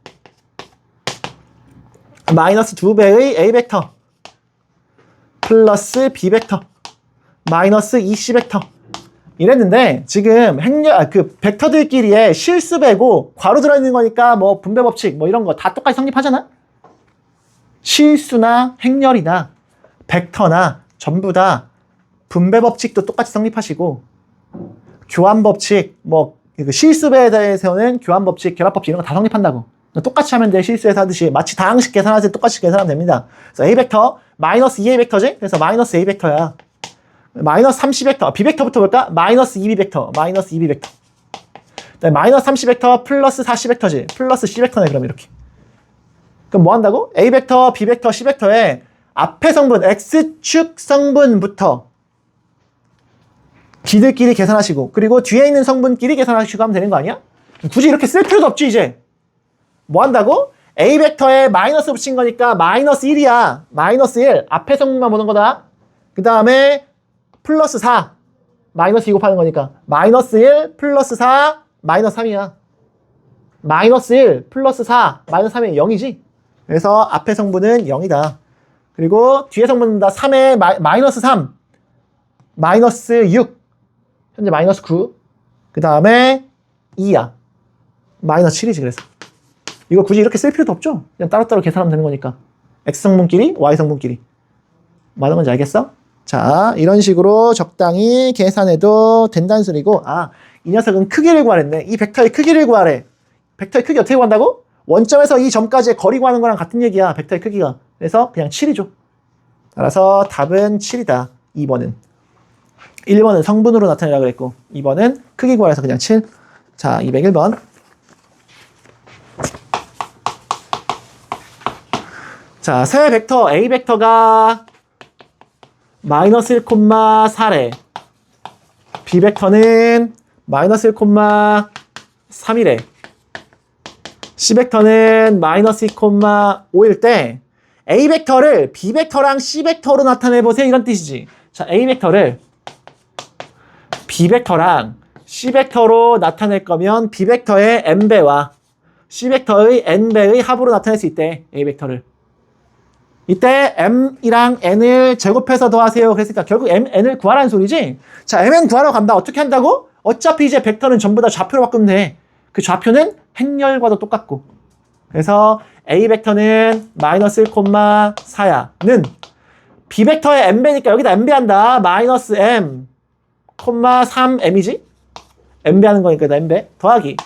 마이너스 2배의 A 벡터 플러스 B 벡터 마이너스 2C 벡터 이랬는데 지금 벡터들끼리의 실수배고 괄호 들어있는 거니까 뭐 분배 법칙 뭐 이런 거 다 똑같이 성립하잖아. 실수나 행렬이나 벡터나 전부 다 분배 법칙도 똑같이 성립하시고 교환 법칙 뭐 실수배에 대해서는 교환 법칙, 결합 법칙 이런 거 다 성립한다고. 똑같이 하면 돼. 실수에서 하듯이 마치 다항식 계산할 때 똑같이 계산하면 됩니다. 그래서 A 벡터 마이너스 2A 벡터지? 그래서 마이너스 A 벡터야. 마이너스 3C 벡터, B 벡터부터 볼까? 마이너스 2B 벡터, 마이너스 2B 벡터. 마이너스 3C 벡터 플러스 4C 벡터지. 플러스 C 벡터네, 그럼 이렇게. 그럼 뭐 한다고? A 벡터, B 벡터, C 벡터의 앞에 성분, X축 성분부터 기들끼리 계산하시고, 그리고 뒤에 있는 성분끼리 계산하시고 하면 되는 거 아니야? 굳이 이렇게 쓸 필요도 없지, 이제. 뭐 한다고? A 벡터에 마이너스 붙인 거니까 마이너스 1이야. 마이너스 1. 앞에 성분만 보는 거다. 그 다음에 플러스 4. 마이너스 2 곱하는 거니까. 마이너스 1 플러스 4 마이너스 3이야. 마이너스 1 플러스 4 마이너스 3이 0이지. 그래서 앞에 성분은 0이다. 그리고 뒤에 성분은 다 3에 마이너스 3 마이너스 6 현재 마이너스 9 그 다음에 2야. 마이너스 7이지. 그래서 이거 굳이 이렇게 쓸 필요도 없죠. 그냥 따로따로 계산하면 되는 거니까. X성분끼리 Y성분끼리 뭐 하는 건지 알겠어? 자, 이런 식으로 적당히 계산해도 된다는 소리고, 아, 이 녀석은 크기를 구하랬네. 이 벡터의 크기를 구하래. 벡터의 크기 어떻게 구한다고? 원점에서 이 점까지의 거리 구하는 거랑 같은 얘기야. 벡터의 크기가. 그래서 그냥 7이죠. 따라서 답은 7이다. 2번은. 1번은 성분으로 나타내라 그랬고 2번은 크기 구하래서 그냥 7. 자, 201번. 자, 새 벡터 A 벡터가 마이너스 1, 4래. B 벡터는 마이너스 1, 3이래. C 벡터는 마이너스 2, 5일 때 A 벡터를 B 벡터랑 C 벡터로 나타내보세요. 이런 뜻이지. 자, A 벡터를 B 벡터랑 C 벡터로 나타낼 거면 B 벡터의 n배와 C 벡터의 n배의 합으로 나타낼 수 있대. A 벡터를. 이때 m이랑 n을 제곱해서 더하세요. 그랬으니까 결국 n을 구하라는 소리지. 자, mn 구하러 간다. 어떻게 한다고? 어차피 이제 벡터는 전부 다 좌표로 바꾸면 돼. 그 좌표는 행렬과도 똑같고. 그래서 A 벡터는 마이너스 1, 4야. 는 B 벡터의 n배니까 여기다 n배 한다. 마이너스 m, 3m이지? n배 하는 거니까 n배. 더하기.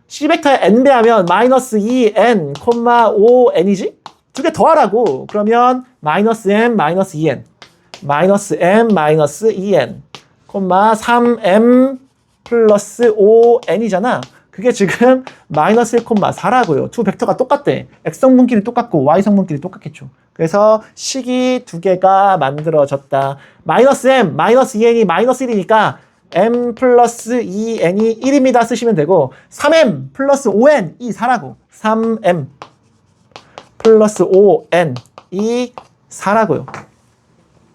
C 벡터의 n배 하면 마이너스 2n, 5n이지? 두 개 더하라고. 그러면 마이너스 m, 마이너스 2n. 마이너스 m, 마이너스 2n. 3m 플러스 5n이잖아. 그게 지금 마이너스 1, 4라고요. 두 벡터가 똑같대. X성분끼리 똑같고 Y성분끼리 똑같겠죠. 그래서 식이 두 개가 만들어졌다. 마이너스 m, 마이너스 2n이 마이너스 1이니까 m 플러스 2n이 1입니다. 쓰시면 되고 3m 플러스 5n이 4라고. 3m 플러스 5n이 4라고요.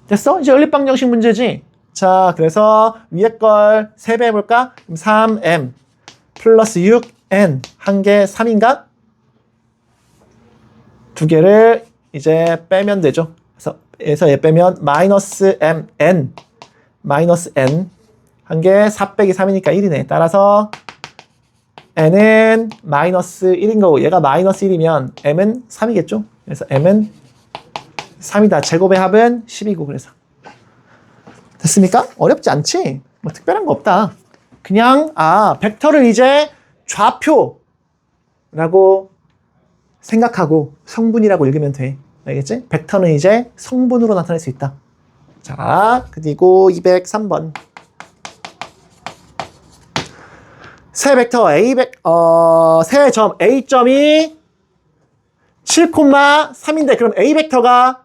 됐어? 이제 연립방정식 문제지? 자, 그래서 위에 걸 3배 해볼까? 3m 플러스 6n 한 개 3인가? 두 개를 이제 빼면 되죠. 그래서 얘 빼면 마이너스 mn 마이너스 n 한 개 4 빼기 3이니까 1이네. 따라서 n은 마이너스 1인 거고 얘가 마이너스 1이면 m은 3이겠죠. 그래서 m은 3이다. 제곱의 합은 10이고 그래서 됐습니까? 어렵지 않지? 뭐 특별한 거 없다. 그냥 벡터를 이제 좌표라고 생각하고 성분이라고 읽으면 돼. 알겠지? 벡터는 이제 성분으로 나타낼 수 있다. 자, 그리고 203번. 새 벡터 새 점 A점이 7,3인데 그럼 A 벡터가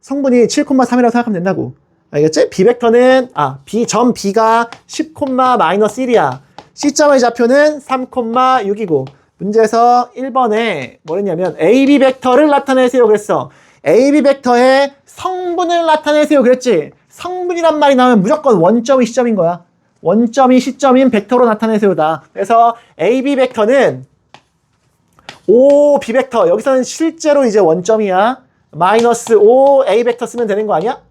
성분이 7,3이라고 생각하면 된다고. 알겠지? B 벡터는 점 B가 10,-1이야. C점의 좌표는 3,6이고 문제에서 1번에 뭐랬냐면 AB 벡터를 나타내세요 그랬어. AB 벡터의 성분을 나타내세요 그랬지. 성분이란 말이 나오면 무조건 원점이 시점인 거야. 원점이 시점인 벡터로 나타내세요다. 그래서 AB 벡터는 OB 벡터 여기서는 실제로 이제 원점이야. 마이너스 5 A 벡터 쓰면 되는 거 아니야?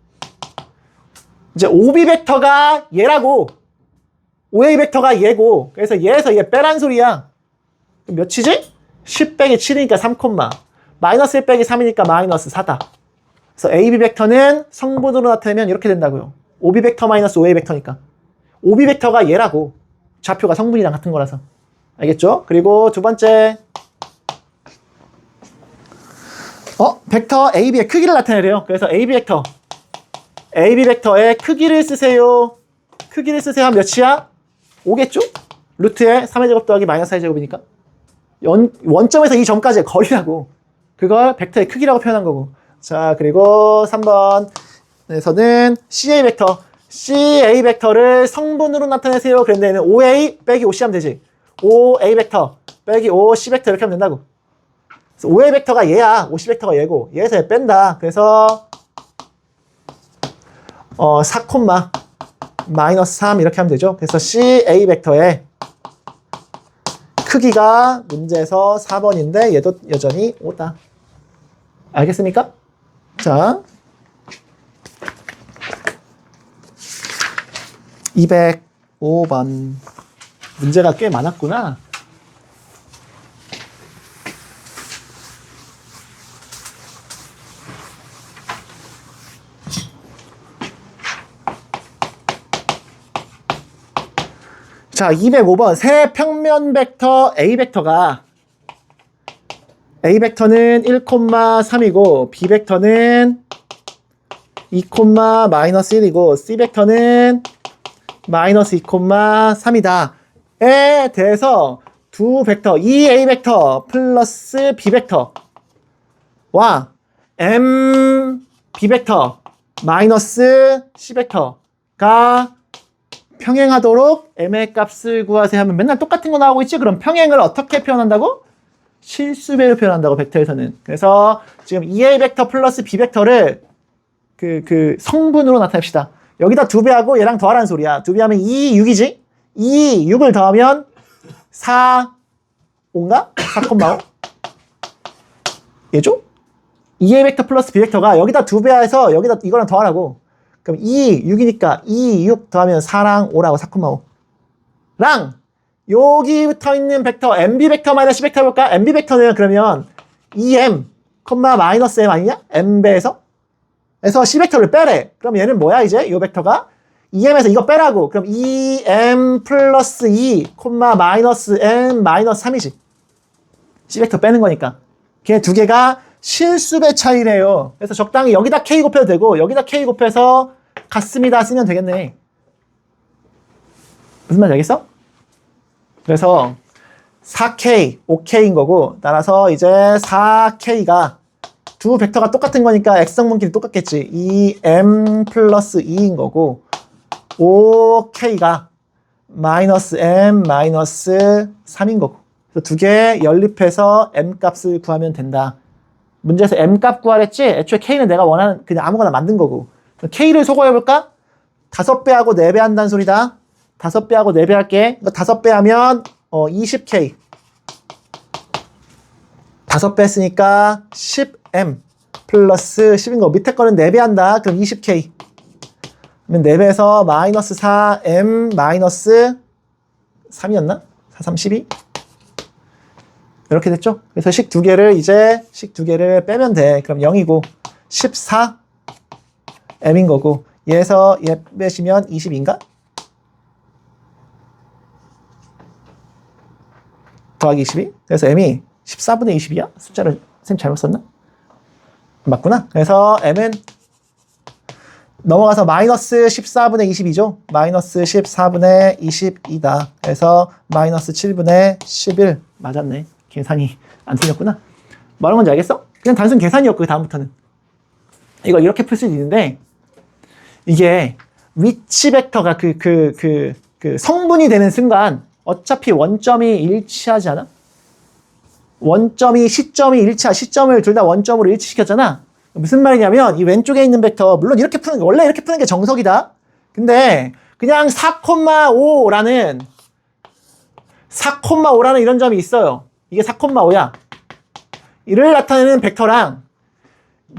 이제 OB 벡터가 얘라고. OA 벡터가 얘고. 그래서 얘에서 얘 빼란 소리야. 그럼 몇이지? 10 빼기 7이니까 3, 마이너스 1 빼기 3이니까 마이너스 4다. 그래서 AB 벡터는 성분으로 나타내면 이렇게 된다고요. OB 벡터 마이너스 OA 벡터니까. OB 벡터가 얘라고. 좌표가 성분이랑 같은 거라서. 알겠죠? 그리고 두 번째. 벡터 AB의 크기를 나타내래요. 그래서 AB 벡터의 크기를 쓰세요. 크기를 쓰세요 하면 몇이야? 5겠죠? 루트에 3의 제곱 더하기 마이너스 4의 제곱이니까. 원점에서 이 점까지의 거리라고. 그걸 벡터의 크기라고 표현한 거고. 자, 그리고 3번에서는 CA 벡터. CA 벡터를 성분으로 나타내세요. 그런데 얘는 OA 빼기 OC 하면 되지. OA 벡터 빼기 OC 벡터 이렇게 하면 된다고. 그래서 OA 벡터가 얘야. OC 벡터가 얘고. 얘에서 얘 뺀다. 그래서 4, 마이너스 3 이렇게 하면 되죠. 그래서 CA 벡터의 크기가 문제에서 4번인데 얘도 여전히 5다. 알겠습니까? 자, 205번. 문제가 꽤 많았구나. 자, 205번. 새 평면 벡터 A 벡터가 A 벡터는 1,3이고 B 벡터는 2, 마이너스 1이고 C 벡터는 마이너스 2,3이다. 에 대해서 두 벡터 이 A 벡터 플러스 B 벡터와 M B 벡터 마이너스 C 벡터가 평행하도록 M의 값을 구하세요 하면 맨날 똑같은 거 나오고 있지? 그럼 평행을 어떻게 표현한다고? 실수배로 표현한다고, 벡터에서는. 그래서 지금 EA 벡터 플러스 B 벡터를 그 성분으로 나타냅시다. 여기다 2배하고 얘랑 더하라는 소리야. 2배하면 2, 6이지? 2, 6을 더하면 4, 5인가? 4,5? 얘죠? EA 벡터 플러스 B 벡터가 여기다 2배해서 여기다 이거랑 더하라고. 그럼 2, 6이니까 2, 6 더하면 4랑 5라고 4,5. 랑 여기 붙어 있는 벡터 MB 벡터 마이너스 C 벡터 해볼까? MB 벡터는 그러면 2M, 마이너스 M 아니냐? M배에서? 그래서 C 벡터를 빼래. 그럼 얘는 뭐야 이제? 이 벡터가 2M에서 이거 빼라고. 그럼 2M 플러스 2, 마이너스 M 마이너스 3이지. C 벡터 빼는 거니까. 걔 두 개가 실수배 차이래요. 그래서 적당히 여기다 K 곱해도 되고 여기다 K 곱해서 같습니다 쓰면 되겠네. 무슨 말인지 알겠어? 그래서 4K, 5K인 거고 따라서 이제 4K가 두 벡터가 똑같은 거니까 X성분끼리 똑같겠지. 2M 플러스 2인 거고 5K가 마이너스 M 마이너스 3인 거고 그래서 두 개 연립해서 M 값을 구하면 된다. 문제에서 M 값 구하랬지? 애초에 K는 내가 원하는 그냥 아무거나 만든 거고 K를 소거해볼까? 5배하고 4배 한다는 소리다. 5배하고 4배 할게. 5배 하면 20K 5배 했으니까 10M 플러스 10인 거. 밑에 거는 4배 한다. 그럼 20K 그러면 4배에서 마이너스 4M 마이너스 3이었나? 4, 3, 12 이렇게 됐죠? 그래서 식 두 개를 빼면 돼. 그럼 0이고 14M인 거고 얘에서 얘 빼시면 20인가? 더하기 22? 그래서 M이 14분의 20이야? 숫자를 쌤 잘못 썼나? 맞구나. 그래서 M은 넘어가서 마이너스 14분의 22죠. 마이너스 14분의 22다. 그래서 마이너스 7분의 11 맞았네. 계산이 안 틀렸구나. 뭐라는 건지 알겠어? 그냥 단순 계산이었고 그 다음부터는 이거 이렇게 풀 수도 있는데 이게 위치 벡터가 그 성분이 되는 순간 어차피 원점이 일치하지 않아? 원점이 시점이 일치하 시점을 둘 다 원점으로 일치시켰잖아. 무슨 말이냐면 이 왼쪽에 있는 벡터 물론 이렇게 푸는 게 원래 이렇게 푸는 게 정석이다. 근데 그냥 4,5라는 이런 점이 있어요. 이게 4,5야. 이를 나타내는 벡터랑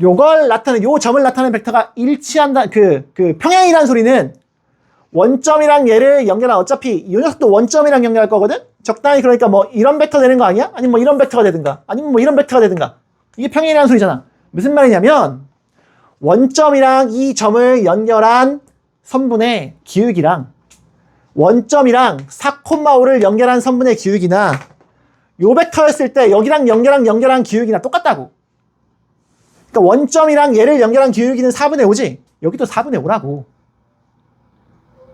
요걸 나타내는 요 점을 나타내는 벡터가 일치한다. 그 평행이라는 소리는 원점이랑 얘를 연결한 어차피 이 녀석도 원점이랑 연결할 거거든. 적당히 그러니까 뭐 이런 벡터 되는 거 아니야? 아니면 뭐 이런 벡터가 되든가 아니면 뭐 이런 벡터가 되든가 이게 평행이라는 소리잖아. 무슨 말이냐면 원점이랑 이 점을 연결한 선분의 기울기랑 원점이랑 4,5를 연결한 선분의 기울기나 요 벡터였을 때 여기랑 연결한 기울기나 똑같다고. 그러니까 원점이랑 얘를 연결한 기울기는 4분의 5지. 여기도 4분의 5라고.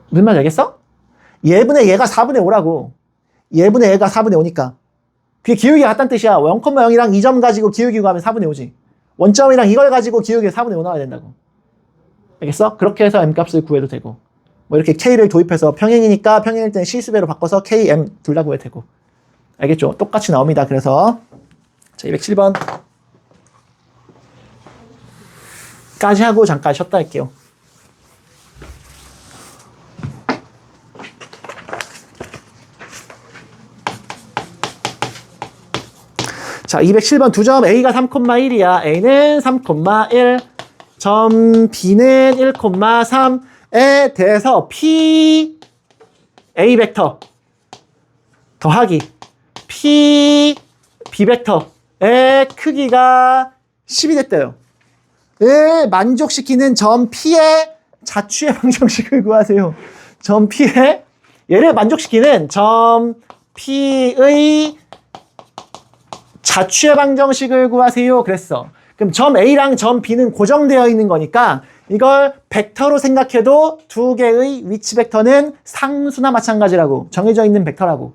무슨 말인지 알겠어? 얘분의 얘가 4분의 5라고. 얘분의 얘가 4분의 5니까. 그게 기울기가 같다는 뜻이야. 0,0이랑 2점 가지고 기울기 구하면 4분의 5지. 원점이랑 이걸 가지고 기울기 4분의 5 나와야 된다고. 알겠어? 그렇게 해서 m값을 구해도 되고, 뭐 이렇게 k를 도입해서 평행이니까 평행일 때는 실수배로 바꿔서 k, m 둘 다 구해도 되고. 알겠죠? 똑같이 나옵니다. 그래서 자, 207번 까지 하고 잠깐 쉬었다 할게요. 자, 207번 두 점 A가 3,1이야. A는 3,1, 점 B는 1,3에 대해서 P A 벡터 더하기 P B 벡터의 크기가 10이 됐대요. 을 만족시키는 점 P의 자취의 방정식을 구하세요. 점 P의 얘를 만족시키는 점 P의 자취의 방정식을 구하세요. 그랬어. 그럼 점 A랑 점 B는 고정되어 있는 거니까 이걸 벡터로 생각해도 두 개의 위치 벡터는 상수나 마찬가지라고 정해져 있는 벡터라고.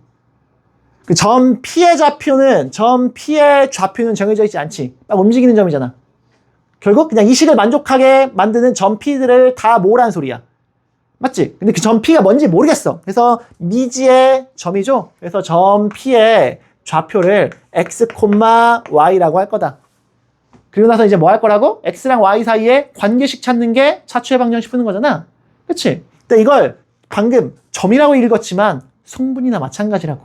그 점 P의 좌표는 정해져 있지 않지. 막 움직이는 점이잖아. 결국 그냥 이 식을 만족하게 만드는 점 P들을 다 모으라는 소리야. 맞지? 근데 그 점 P가 뭔지 모르겠어. 그래서 미지의 점이죠. 그래서 점 P의 좌표를 x, y라고 할 거다. 그리고 나서 이제 뭐 할 거라고? x랑 y 사이에 관계식 찾는 게 자취의 방정식 푸는 거잖아. 그치? 근데 이걸 방금 점이라고 읽었지만 성분이나 마찬가지라고.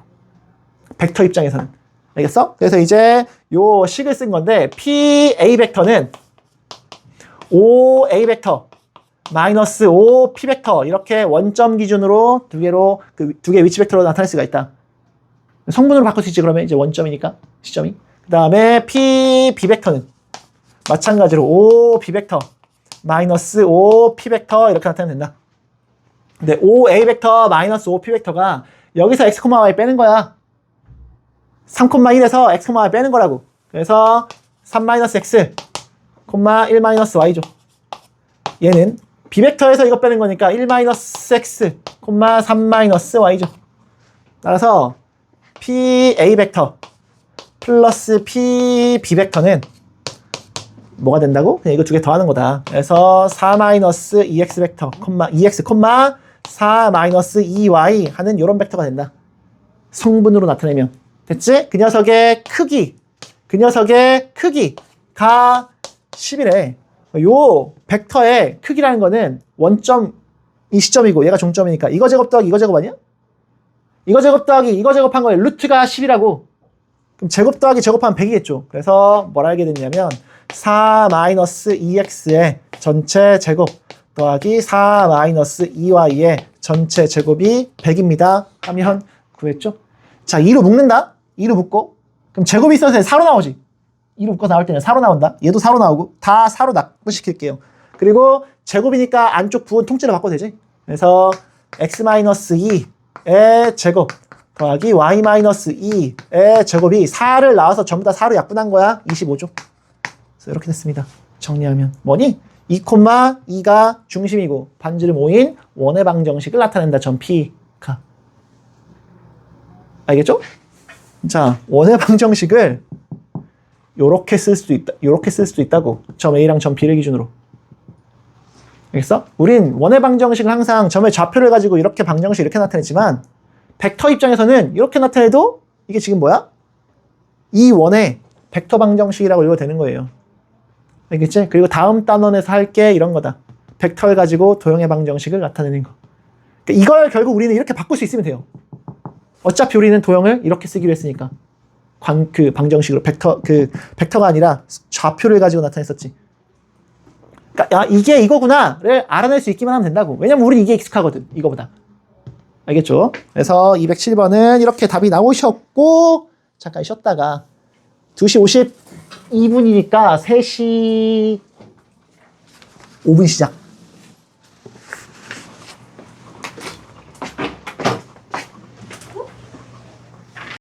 벡터 입장에서는. 알겠어? 그래서 이제 요 식을 쓴 건데 PA 벡터는 5A 벡터 마이너스 5P 벡터 이렇게 원점 기준으로 두 개의 위치 벡터로 나타낼 수가 있다. 성분으로 바꿀 수 있지. 그러면 이제 원점이니까 시점이. 그 다음에 P B 벡터는 마찬가지로 5 B 벡터 마이너스 5 P 벡터 이렇게 나타내면 된다. 근데 5 A 벡터 마이너스 5 P 벡터가 여기서 x, y 빼는 거야. 3,1에서 x, y 빼는 거라고. 그래서 3 마이너스 x, 1 마이너스 y죠. 얘는 B 벡터에서 이거 빼는 거니까 1 마이너스 x, 3 마이너스 y죠. 따라서 P A 벡터 플러스 P B 벡터는 뭐가 된다고? 그냥 이거 두 개 더하는 거다. 그래서 4 마이너스 2x 벡터, 2x, 4 마이너스 2y 하는 이런 벡터가 된다. 성분으로 나타내면. 됐지? 그 녀석의 크기가 10이래. 요 벡터의 크기라는 거는 원점 이 시점이고 얘가 종점이니까 이거 제곱 더하기 이거 제곱 아니야? 이거 제곱 더하기 이거 제곱한 거에 루트가 10이라고. 그럼 제곱 더하기 제곱하면 100이겠죠. 그래서 뭘 알게 됐냐면 4 마이너스 2x의 전체 제곱 더하기 4 마이너스 2y의 전체 제곱이 100입니다. 하면 구했죠. 자, 2로 묶는다. 2로 묶고 그럼 제곱이 있어서 4로 나오지. 2로 묶어서 나올 때는 4로 나온다. 얘도 4로 나오고 다 4로 납부시킬게요. 그리고 제곱이니까 안쪽 부분 통째로 바꿔도 되지. 그래서 x-2의 제곱 더하기 y-2의 제곱이 4를 나와서 전부 다 4로 약분한 거야. 25죠. 그래서 이렇게 됐습니다. 정리하면 뭐니? 2,2가 중심이고 반지름 5인 원의 방정식을 나타낸다. 점 P가. 알겠죠? 자, 원의 방정식을 요렇게 쓸 수도 있다고. 점 A랑 점 B를 기준으로. 알겠어? 우린 원의 방정식을 항상 점의 좌표를 가지고 이렇게 방정식 이렇게 나타냈지만 벡터 입장에서는 이렇게 나타내도 이게 지금 뭐야? 이 원의 벡터 방정식이라고 읽어도 되는 거예요. 알겠지? 그리고 다음 단원에서 할 게 이런 거다. 벡터를 가지고 도형의 방정식을 나타내는 거. 그러니까 이걸 결국 우리는 이렇게 바꿀 수 있으면 돼요. 어차피 우리는 도형을 이렇게 쓰기로 했으니까. 그 방정식으로 벡터가 아니라 좌표를 가지고 나타냈었지. 그러니까 야, 이게 이거구나를 알아낼 수 있기만 하면 된다고. 왜냐면 우린 이게 익숙하거든. 이거보다. 알겠죠? 그래서 207번은 이렇게 답이 나오셨고 잠깐 쉬었다가 2시 52분이니까 3시 5분 시작.